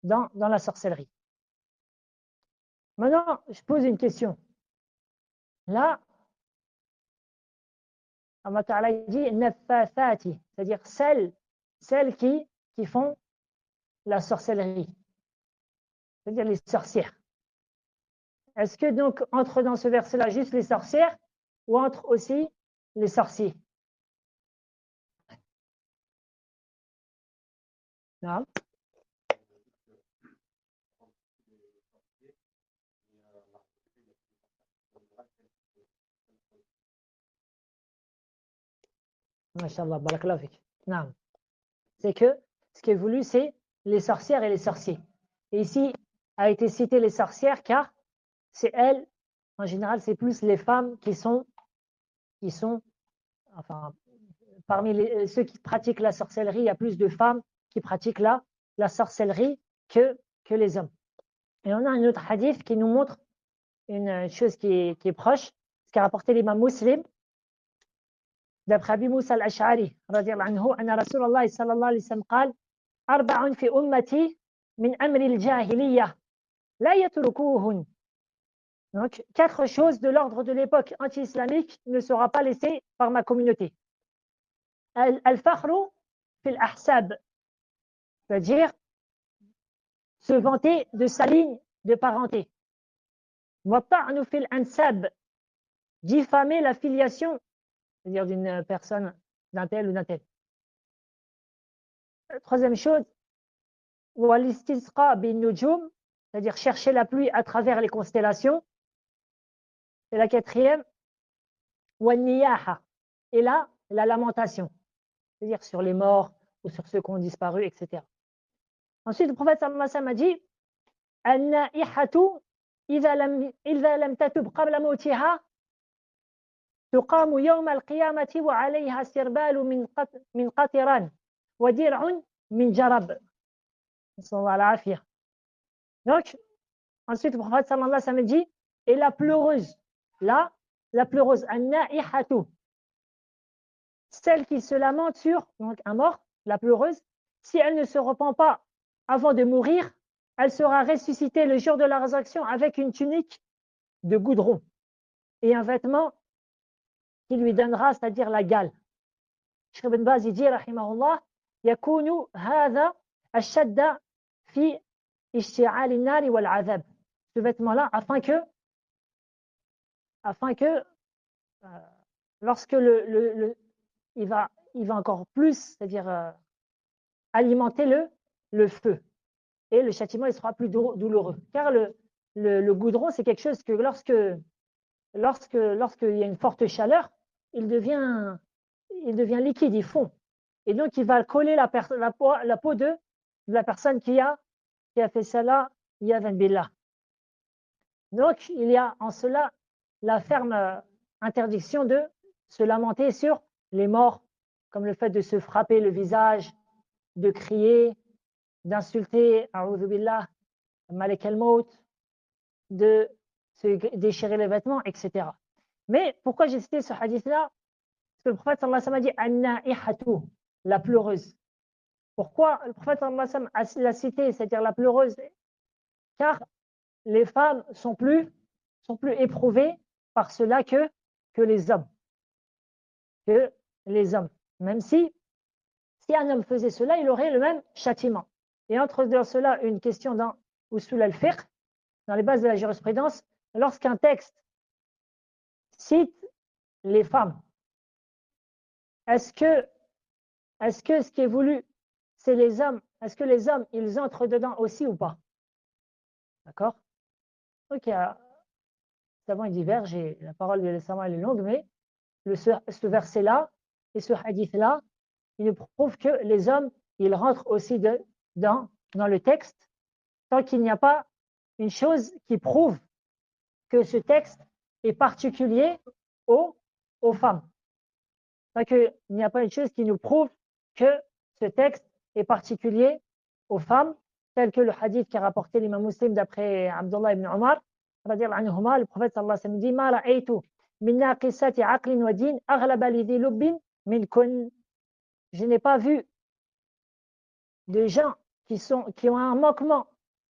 dans la sorcellerie. Maintenant, je pose une question. Là, Allah Ta'ala dit nafathati, c'est-à-dire celles qui font la sorcellerie, c'est-à-dire les sorcières. Est-ce que donc entre dans ce verset-là juste les sorcières ou entre aussi les sorciers? Non. Masha'Allah, barakallahu fik. Non. C'est que ce qui est voulu, c'est les sorcières et les sorciers. Et ici a été cité les sorcières car c'est elles, en général, c'est plus les femmes qui sont enfin, parmi ceux qui pratiquent la sorcellerie, il y a plus de femmes qui pratiquent la sorcellerie que les hommes. Et on a un autre hadith qui nous montre une chose qui est proche, ce qu'a rapporté l'imam Muslim, d'après Abi Moussa al-Ash'ari, radiallahu anhu, anna Rasulullah sallallahu alayhi wa sallam قال أربع في أمتي من أمر الجاهلية لا يتركوهن. Donc, 4 choses de l'ordre de l'époque anti-islamique ne sera pas laissées par ma communauté. Al-fakhru fil ahsab, c'est-à-dire se vanter de sa ligne de parenté. Wa ta'nu fil ansab, diffamer la filiation, c'est-à-dire d'une personne, d'un tel ou d'un tel. Troisième chose, wa l'istisqa bin nujum, c'est-à-dire chercher la pluie à travers les constellations. Et la quatrième, wa niyaha, et là, la lamentation, c'est-à-dire sur les morts ou sur ceux qui ont disparu, etc. Ensuite, le prophète sallallahu alayhi wa sallam a dit an-na'ihatu idha lam tatub qabla mawtiha tuqamu yawm al-qiyamati wa 'alayha sirbalu min qatiran wa dir'un min jarab. Sallallahu alayhi wa sallam. Donc, ensuite, le prophète sallallahu alayhi wa sallam dit, et la pleureuse, la pleureuse, an-na'ihatu, celle qui se lamente sur donc un mort, la pleureuse, si elle ne se repent pas avant de mourir, elle sera ressuscitée le jour de la résurrection avec une tunique de goudron et un vêtement qui lui donnera, c'est-à-dire la gale. Cheikh Ibn Baz dit, rahimahullah, yakunu hadha ashadda fi ishti'al an-nar wal 'adhab. Ce vêtement-là, afin que lorsque il va encore plus, c'est-à-dire alimenter le feu, et le châtiment il sera plus douloureux. Car le goudron, c'est quelque chose que lorsqu'il y a une forte chaleur, il devient liquide, il fond. Et donc, il va coller la peau de la personne qui a fait cela, Yadhan Billah. Donc, il y a en cela la ferme interdiction de se lamenter sur les morts, comme le fait de se frapper le visage, de crier, d'insulter, a'udhu billah, Malik al-Maut, de se déchirer les vêtements, etc. Mais pourquoi j'ai cité ce hadith-là? Parce que le prophète sallallahu alayhi wa sallam a dit An-na'ihatu, la pleureuse. Pourquoi le prophète sallallahu alayhi wa sallam l'a cité, c'est-à-dire la pleureuse? Car les femmes sont plus éprouvées par cela que les hommes. Même si un homme faisait cela, il aurait le même châtiment. Et entre cela, une question dans Usul al-Fiqh, dans les bases de la jurisprudence, lorsqu'un texte cite les femmes, est-ce que ce qui est voulu, c'est les hommes? Est-ce que les hommes, ils entrent dedans aussi ou pas? D'accord? Donc, les savants divergent et la parole de savants est longue, mais ce verset-là et ce hadith-là, il nous prouve que les hommes, ils rentrent aussi dans le texte, tant qu'il n'y a pas une chose qui prouve que ce texte est particulier aux femmes. Tant qu'il n'y a pas une chose qui nous prouve que ce texte est particulier aux femmes, tel que le hadith qu'a rapporté l'imam Muslim d'après Abdullah ibn Omar, le prophète sallallahu alayhi wa sallam dit Ma ra'aytu min naqisati aqlin wa din aghlaba li dhi lubbin minkun. Je n'ai pas vu de gens qui ont un manquement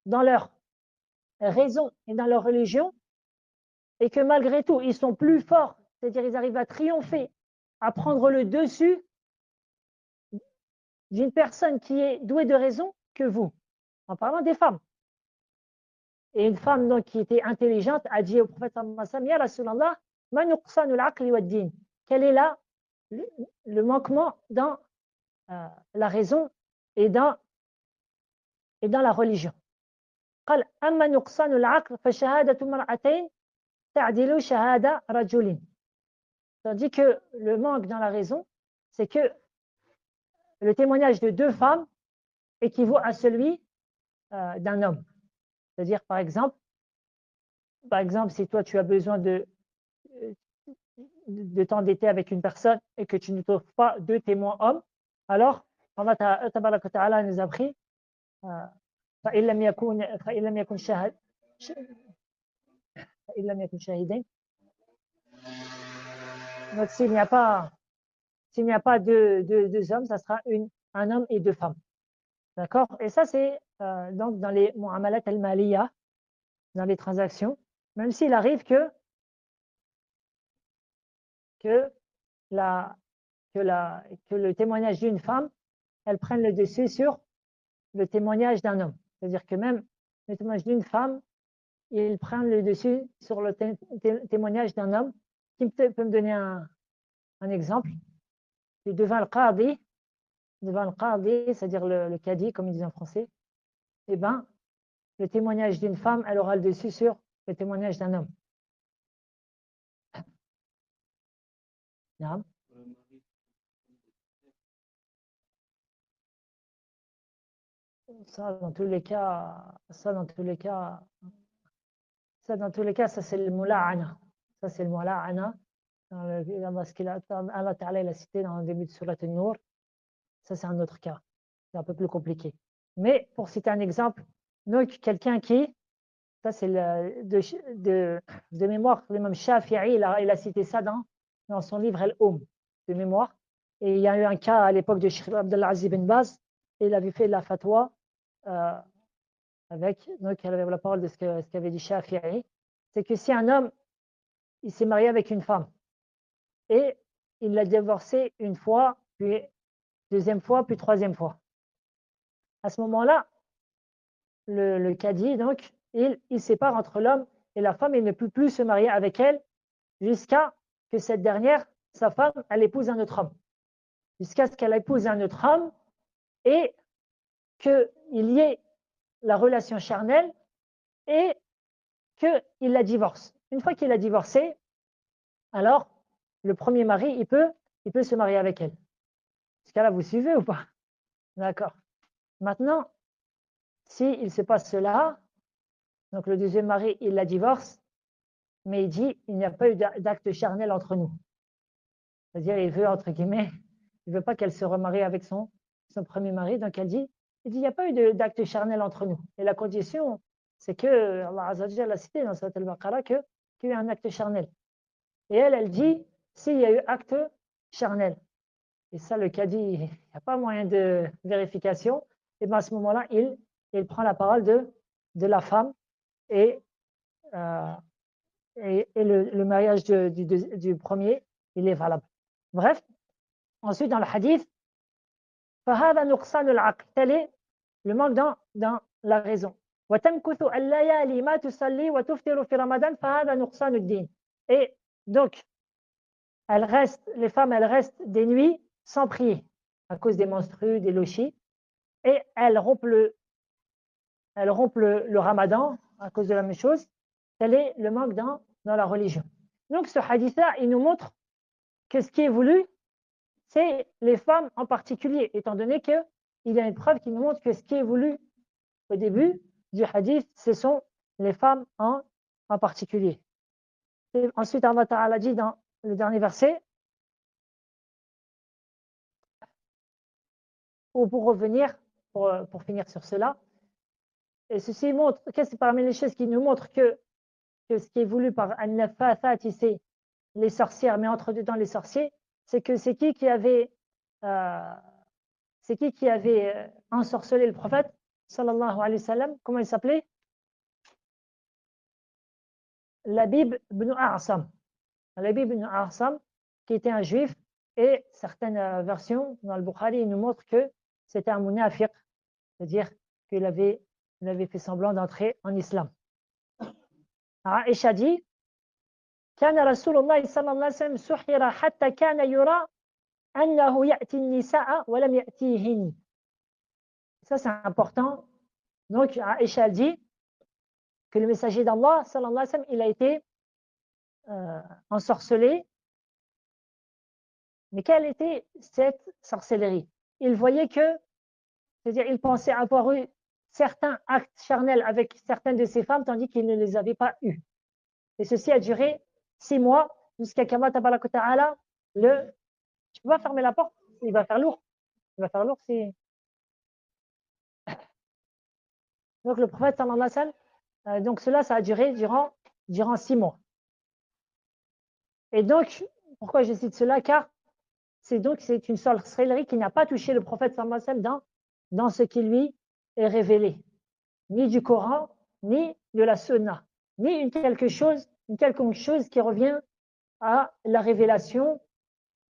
dans leur raison et dans leur religion, et que malgré tout, ils sont plus forts, c'est-à-dire ils arrivent à triompher, à prendre le dessus d'une personne qui est douée de raison que vous, en parlant des femmes. Et une femme donc qui était intelligente a dit au prophète sallallahu alayhi wa sallam, Ya Rasulallah, ma nuqsanu al-aqli wa ad-din. Quel est là le manquement dans la raison et dans la religion? قال أما نقصان العقل فشهادة مرأتين تعدل شهادة رجل. Tandis que le manque dans la raison, c'est que le témoignage de deux femmes équivaut à celui d'un homme. C'est-à-dire, par exemple, si toi tu as besoin de t'endetter avec une personne et que tu ne trouves pas deux témoins hommes, alors Allah Ta'ala nous a pris فإن لم يكن شاهدين. Donc s'il n'y a pas deux hommes, ça sera un homme et deux femmes. D'accord? Et ça c'est donc dans les mu'amalat al-maliya, dans les transactions, même s'il arrive que le témoignage d'une femme, elle prenne le dessus sur le témoignage d'un homme. C'est-à-dire que même le témoignage d'une femme, il prend le dessus sur le témoignage d'un homme. Qui peut me donner un exemple? Et devant le qadi, c'est-à-dire le cadi, comme ils disent en français, eh ben, le témoignage d'une femme, elle aura le dessus sur le témoignage d'un homme. Non. Ça, dans tous les cas, ça, c'est le mula'ana. Ça, c'est le mula'ana. Parce qu'Allah Ta'ala l'a cité dans le début de Surat An-Nur. Ça, c'est un autre cas. C'est un peu plus compliqué. Mais pour citer un exemple, donc quelqu'un qui, ça c'est de mémoire, l'imam Shafi'i, il a cité ça dans son livre Al-Umm, de mémoire. Et il y a eu un cas à l'époque de Cheikh Abdullah Aziz bin Baz, et il avait fait la fatwa avec donc elle avait la parole de ce qu'avait dit Shafi'i, c'est que si un homme il s'est marié avec une femme et il l'a divorcée une fois, puis deuxième fois, puis troisième fois. À ce moment-là, le cadi, donc, il sépare entre l'homme et la femme et il ne peut plus se marier avec elle jusqu'à que cette dernière, sa femme, elle épouse un autre homme. Jusqu'à ce qu'elle épouse un autre homme et qu'il y ait la relation charnelle et qu'il la divorce. Une fois qu'il a divorcé, alors le premier mari, il peut se marier avec elle. Jusqu'à là, vous suivez ou pas? D'accord. Maintenant, s'il se passe cela, donc le deuxième mari, il la divorce, mais il dit, il n'y a pas eu d'acte charnel entre nous. C'est-à-dire, il veut, entre guillemets, il veut pas qu'elle se remarie avec son premier mari, donc il dit, il n'y a pas eu d'acte charnel entre nous. Et la condition, c'est que Allah Azza wa Jalla a cité dans Surat Al-Baqarah qu'il y a eu un acte charnel. Et elle dit, s'il y a eu acte charnel. Et ça, le cadi, il n'y a pas moyen de vérification. Et bien à ce moment-là, il prend la parole de la femme et le mariage du premier, il est valable. Bref, ensuite dans le hadith, فهذا نقصان العقل, tel est le manque dans la raison. وتمكث الليالي ما تصلي وتفطر في رمضان فهذا نقصان الدين. Et donc, les femmes, elles restent des nuits sans prier à cause des menstrues, des lochis, et elles rompent le ramadan à cause de la même chose. Tel est le manque dans la religion. Donc ce hadith-là, il nous montre que ce qui est voulu, c'est les femmes en particulier, étant donné qu'il y a une preuve qui nous montre que ce qui est voulu au début du hadith, ce sont les femmes en particulier. Et ensuite, Allah Ta'ala dit dans le dernier verset, ou pour revenir, pour finir sur cela, et ceci montre, c'est parmi les choses qui nous montrent que ce qui est voulu par An-Nafathat, c'est les sorcières, mais entre dedans les sorciers, c'est que c'est qui avait ensorcelé le prophète sallallahu alayhi wa sallam? Comment il s'appelait? Labib ibn A'sam. Labib ibn A'sam, qui était un juif, et certaines versions dans le Bukhari nous montrent que c'était un munafiq, c'est-à-dire qu'il avait fait semblant d'entrer en islam. Aïcha dit, كان رسول الله صلى الله عليه وسلم سحر حتى كان يرى أنه يأتي النساء ولم يأتيهن. Ça c'est important. Donc Aïcha dit que le messager d'Allah sallallahu alayhi wa sallam, il a été ensorcelé. Mais quelle était cette sorcellerie? Il voyait c'est-à-dire il pensait avoir eu certains actes charnels avec certaines de ses femmes, tandis qu'il ne les avait pas eus. Et ceci a duré 6 mois jusqu'à qu'Allah tabaraka wa ta'ala tu peux pas fermer la porte, il va faire lourd. Il va faire lourd si. Donc le prophète sallallahu alayhi wa sallam, donc cela ça a duré durant 6 mois. Et donc pourquoi je cite cela? Car c'est une sorcellerie qui n'a pas touché le prophète sallallahu alayhi wa sallam dans ce qui lui est révélé, ni du Coran, ni de la Sunna, ni une quelconque chose qui revient à la révélation,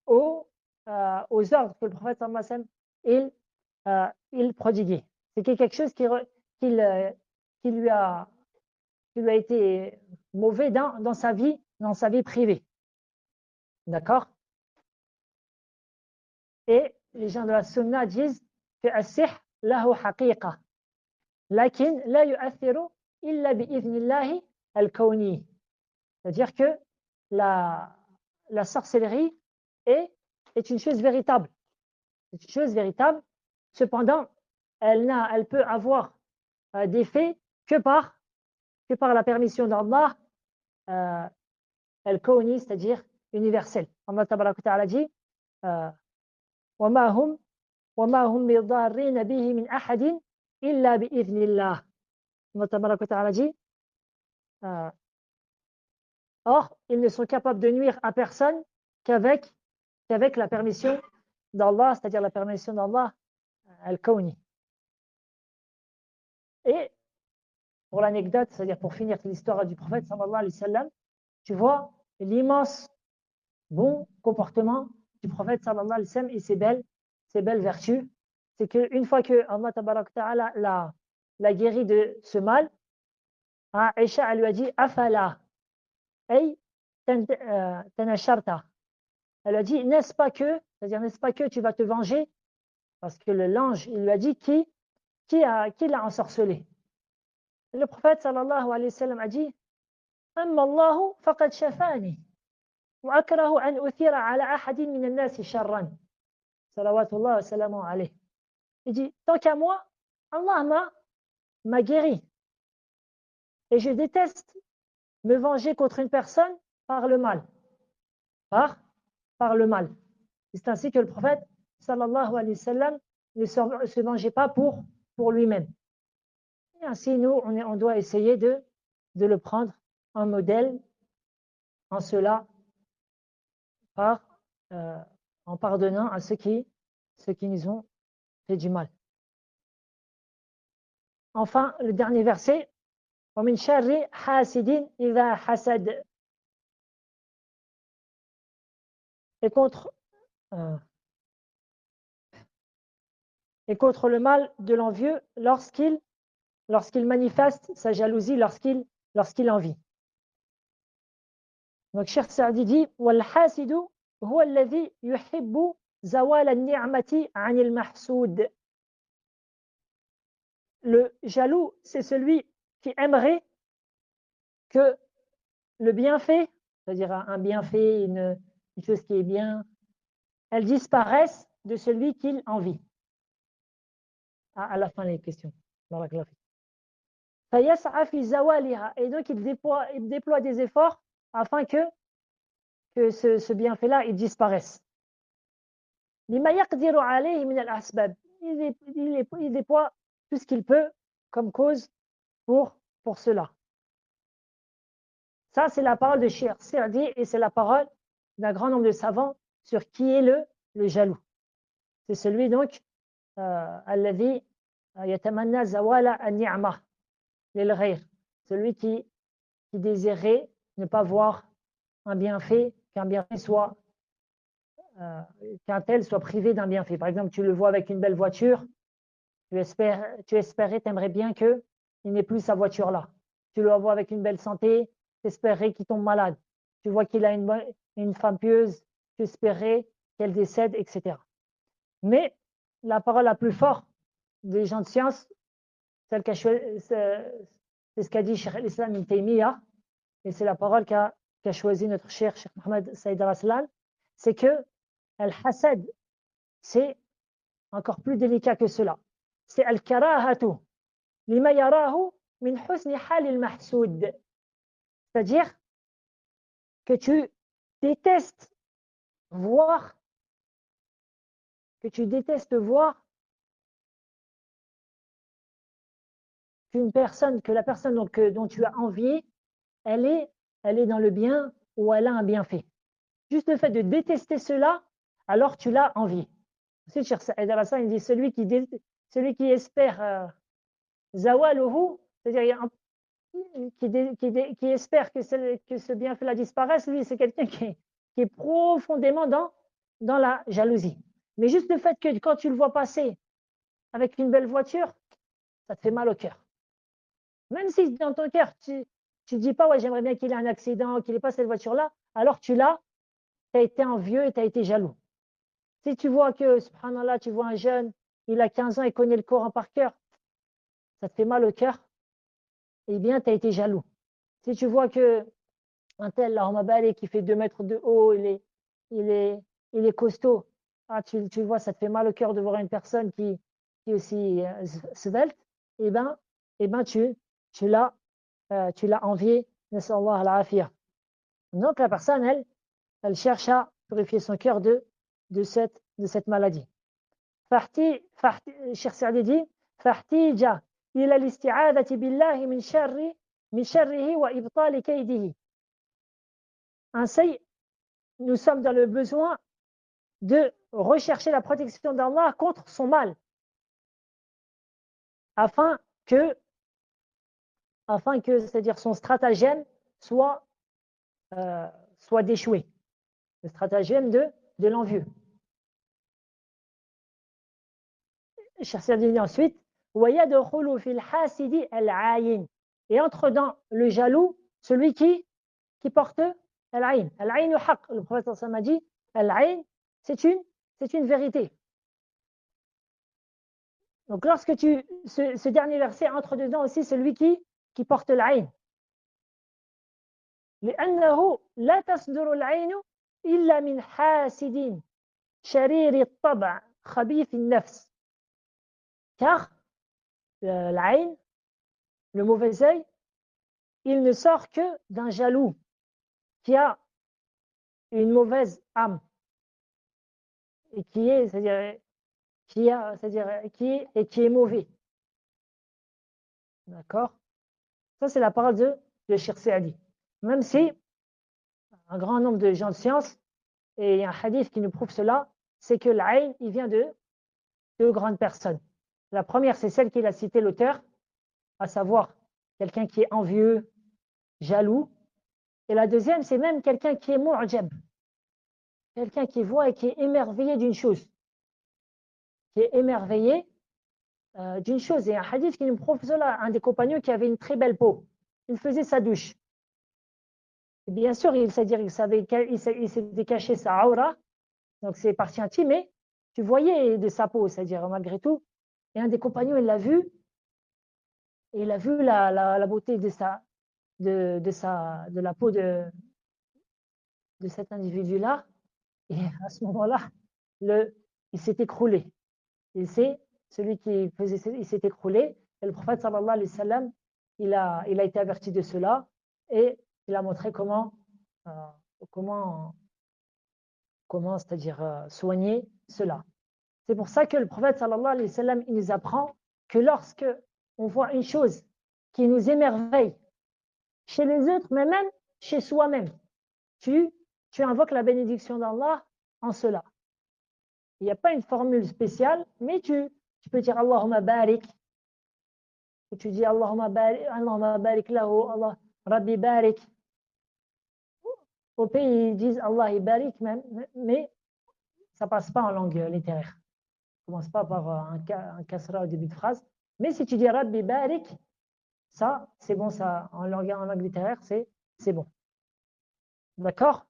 aux ordres que le prophète sallallahu alayhi wa sallam il prodiguait. C'est quelque chose qui lui a été mauvais dans sa vie privée. D'accord? Et les gens de la Sunna disent que as-sihr lahu haqiqa, lakin la yu'athiru illa bi'idhnillahi al-kawni. C'est-à-dire que la sorcellerie est une chose véritable. C'est une chose véritable. Cependant, elle peut avoir des faits que par la permission d'Allah al-kawni, c'est-à-dire universelle. Allah tabaraka wa ta'ala dit وما هم بضارين به من أحد إلا بإذن الله. Allah tabaraka wa ta'ala dit or, ils ne sont capables de nuire à personne qu'avec la permission d'Allah, c'est-à-dire la permission d'Allah al-Kawni. Et pour l'anecdote, c'est-à-dire pour finir l'histoire du prophète sallallahu alayhi wa sallam, tu vois l'immense bon comportement du prophète sallallahu alayhi wa sallam et ses belles vertus. C'est qu'une fois que Allah tabarak ta'ala l'a guéri de ce mal, Aïcha lui a dit Afala, ay tanasharta. Elle a dit n'est-ce pas que, c'est-à-dire n'est-ce pas que tu vas te venger? Parce que l'ange, il lui a dit qui l'a ensorcelé? Le prophète sallallahu alayhi wa sallam a dit Amma Allahu faqad shafani wa akrahu an uthira ala ahadin min an-nas sharran. Salawatullah wa salamu alayhi. Il dit tant qu'à moi, Allah m'a guéri. Et je déteste me venger contre une personne par le mal. Par le mal. C'est ainsi que le prophète sallallahu alayhi wa sallam ne se vengeait pas pour lui-même. Et ainsi, nous, on doit essayer de le prendre en modèle en cela, en pardonnant à ceux qui nous ont fait du mal. Enfin, le dernier verset, وَمِنْ شَرِّ حَاسِدٍ إِذَا حَسَدَ. Et contre le mal de l'envieux lorsqu'il manifeste sa jalousie, lorsqu'il envie. Donc Cheikh Saadi dit وَالْحَاسِدُ هُوَ الَّذِي يُحِبُّ زَوَالَ النِّعْمَةِ عَنِ الْمَحْسُودِ. Le jaloux, c'est celui qui aimerait que le bienfait, c'est-à-dire un bienfait, une chose qui est bien, elle disparaisse de celui qu'il envie. À la fin, les questions. Et donc, il déploie des efforts afin que ce bienfait-là, il disparaisse. Il déploie tout ce qu'il peut comme cause pour cela. Ça, c'est la parole de Cheikh Saadi et c'est la parole d'un grand nombre de savants sur qui est le jaloux. C'est celui donc alladhi yatamanna zawala an-ni'ma lil ghayr, celui qui désirait ne pas voir un bienfait, qu'un bienfait qu'un tel soit privé d'un bienfait. Par exemple, tu le vois avec une belle voiture, tu espérais, t'aimerais bien qu'il n'ait plus sa voiture là. Tu le vois avec une belle santé, tu espérais qu'il tombe malade. Tu vois qu'il a une femme pieuse, tu espérais qu'elle décède, etc. Mais la parole la plus forte des gens de science, c'est ce qu'a dit Cheikh al-Islam Ibn Taymiyyah, et c'est la parole qu'a choisi notre cher Cheikh Mohammed Saïd al-Aslan, c'est que al-hasad, c'est encore plus délicat que cela. C'est al-karahatu lima yarahu min husni hal al-mahsoud. C'est-à-dire que tu détestes voir que la personne dont tu as envié, elle est dans le bien ou elle a un bienfait. Juste le fait de détester cela, alors tu l'as envie. Ensuite, Cheikh Saïd al-Hassan, il dit celui qui espère zawaluhu, c'est-à-dire qui espère que ce bienfait-là disparaisse, lui, c'est quelqu'un qui est profondément dans la jalousie. Mais juste le fait que quand tu le vois passer avec une belle voiture, ça te fait mal au cœur. Même si dans ton cœur, tu ne dis pas, ouais, j'aimerais bien qu'il ait un accident, qu'il n'ait pas cette voiture-là, alors tu as été envieux et tu as été jaloux. Si tu vois que, subhanallah, tu vois un jeune, il a 15 ans et connaît le Coran par cœur, ça te fait mal au cœur, eh bien, tu as été jaloux. Si tu vois que un tel, là, qui fait 2 mètres de haut, il est costaud, tu le vois, ça te fait mal au cœur de voir une personne qui est aussi svelte, eh ben, tu l'as envié, nasallahu al-afiyah. Donc la personne, elle cherche à purifier son cœur de cette maladie. Cheikh Saadi dit fahtija ila l'isti'adati billahi min sharrihi wa ibtali kaydihi. Ainsi, nous sommes dans le besoin de rechercher la protection d'Allah contre son mal, afin que afin que, c'est-à-dire son stratagème soit d'échouer. Le stratagème de l'envieux. Cheikh Saadi dit ensuite, et entre dans le jaloux celui qui porte al-ayn. Al-ayn haq. Le prophète a dit, al-ayn, c'est une vérité. Donc lorsque ce dernier verset entre dedans aussi celui qui porte al-ayn. لأنه لا تصدر العين إلا من حاسد شرير الطبع خبيث النفس. Car l'ayn, le mauvais œil, il ne sort que d'un jaloux qui a une mauvaise âme et qui est mauvais. D'accord? Ça, c'est la parole de Cheikh Saadi. Même si un grand nombre de gens de science, et il y a un hadith qui nous prouve cela, c'est que l'ayn, il vient de deux grandes personnes. La première, c'est celle qu'il a cité l'auteur, à savoir quelqu'un qui est envieux, jaloux. Et la deuxième, c'est même quelqu'un qui est mu'jab, quelqu'un qui voit et qui est émerveillé d'une chose. Qui est émerveillé d'une chose. Et un hadith qui nous prouve cela, un des compagnons qui avait une très belle peau. Il faisait sa douche. Et bien sûr, il s'était caché sa aura, donc c'est partie intime, mais tu voyais de sa peau, c'est-à-dire malgré tout. Et un des compagnons, il l'a vu, et il a vu la beauté de la peau de cet individu-là. Et à ce moment-là, il s'est écroulé. Celui qui faisait, il s'est écroulé. Et le prophète sallallahu alayhi wa sallam, il a été averti de cela et il a montré comment c'est-à-dire soigner cela. C'est pour ça que le prophète sallallahu alayhi wa sallam, il nous apprend que lorsque on voit une chose qui nous émerveille chez les autres, mais même chez soi-même, tu invoques la bénédiction d'Allah en cela. Il n'y a pas une formule spéciale, mais tu peux dire Allahumma barik. Ou tu dis Allahumma barik lahu, Allah, Rabbi barik. Au pays, ils disent Allah barik, mais ça ne passe pas en langue littéraire. Ça ne commence pas par un kasra au début de phrase. Mais si tu dis Rabbi barik, ça, c'est bon, ça, en langue littéraire, c'est bon. D'accord?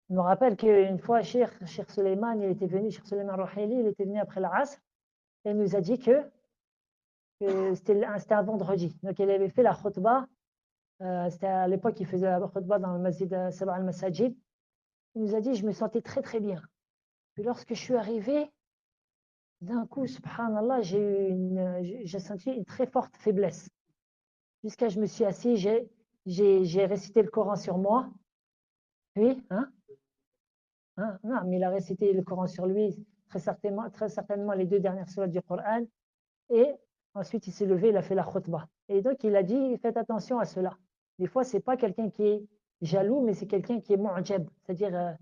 Je me rappelle qu'une fois, Cheikh Suleiman, il était venu, Cheikh Suleiman Rouhaili, il était venu après l'Asr, et il nous a dit que c'était un vendredi. Donc, il avait fait la khutbah. C'était à l'époque, il faisait la khutbah dans le masjid Sabah al-Masajid. Il nous a dit, je me sentais très très bien. Puis lorsque je suis arrivé, d'un coup, subhanallah, j'ai senti une très forte faiblesse. Jusqu'à je me suis assis, j'ai récité le Coran sur moi. Oui, non, mais il a récité le Coran sur lui, très certainement les 2 dernières sourates du Coran. Et ensuite, il s'est levé, il a fait la khutbah. Et donc, il a dit, faites attention à cela. Des fois, ce n'est pas quelqu'un qui est jaloux, mais c'est quelqu'un qui est mu'jab. C'est-à-dire,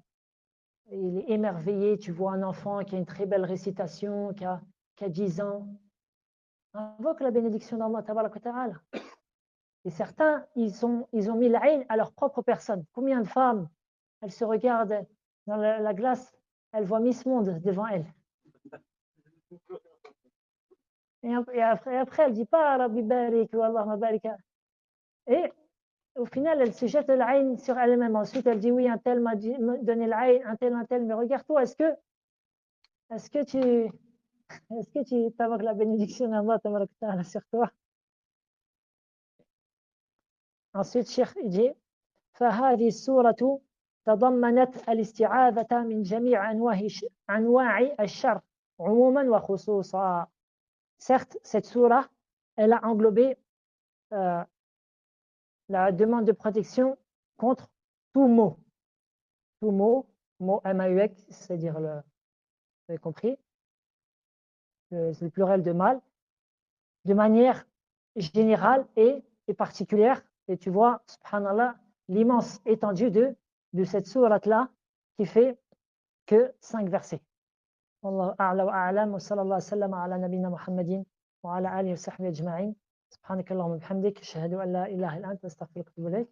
il est émerveillé. Tu vois un enfant qui a une très belle récitation, qui a 10 ans. Invoque la bénédiction d'Allah, tabaraka ta'ala. Et certains, ils ont mis l'ayn à leur propre personne. Combien de femmes, elles se regardent dans la glace, elles voient Miss Monde devant elles. Et après, elle ne dit pas Rabbi barik ou Allah barik. Et au final, elle se jette l'ayn sur elle-même. Ensuite, elle dit oui, un tel m'a donné l'ayn, un tel, mais regarde-toi, est-ce que tu t'invoques la bénédiction d'Allah sur toi? Ensuite, Cheikh dit فهذه السورة تضمنت الاستعاذة من جميع أنواع الشر عموما وخصوصا. Certes, cette surah, elle a englobé la demande de protection contre tout mot. Tout mot M-A-U-X, c'est-à-dire, vous avez compris, c'est le pluriel de mal, de manière générale et particulière. Et tu vois, subhanallah, l'immense étendue de cette sourate-là qui fait que 5 versets. Wallahu a'la wa a'lam wa sallallahu alayhi wa sallam ala nabina Muhammadin wa ala alihi wa sahbihi ajma'in. سبحانك اللهم وبحمدك أشهد أن لا إله إلا أنت أستغفرك وأتوب إليك.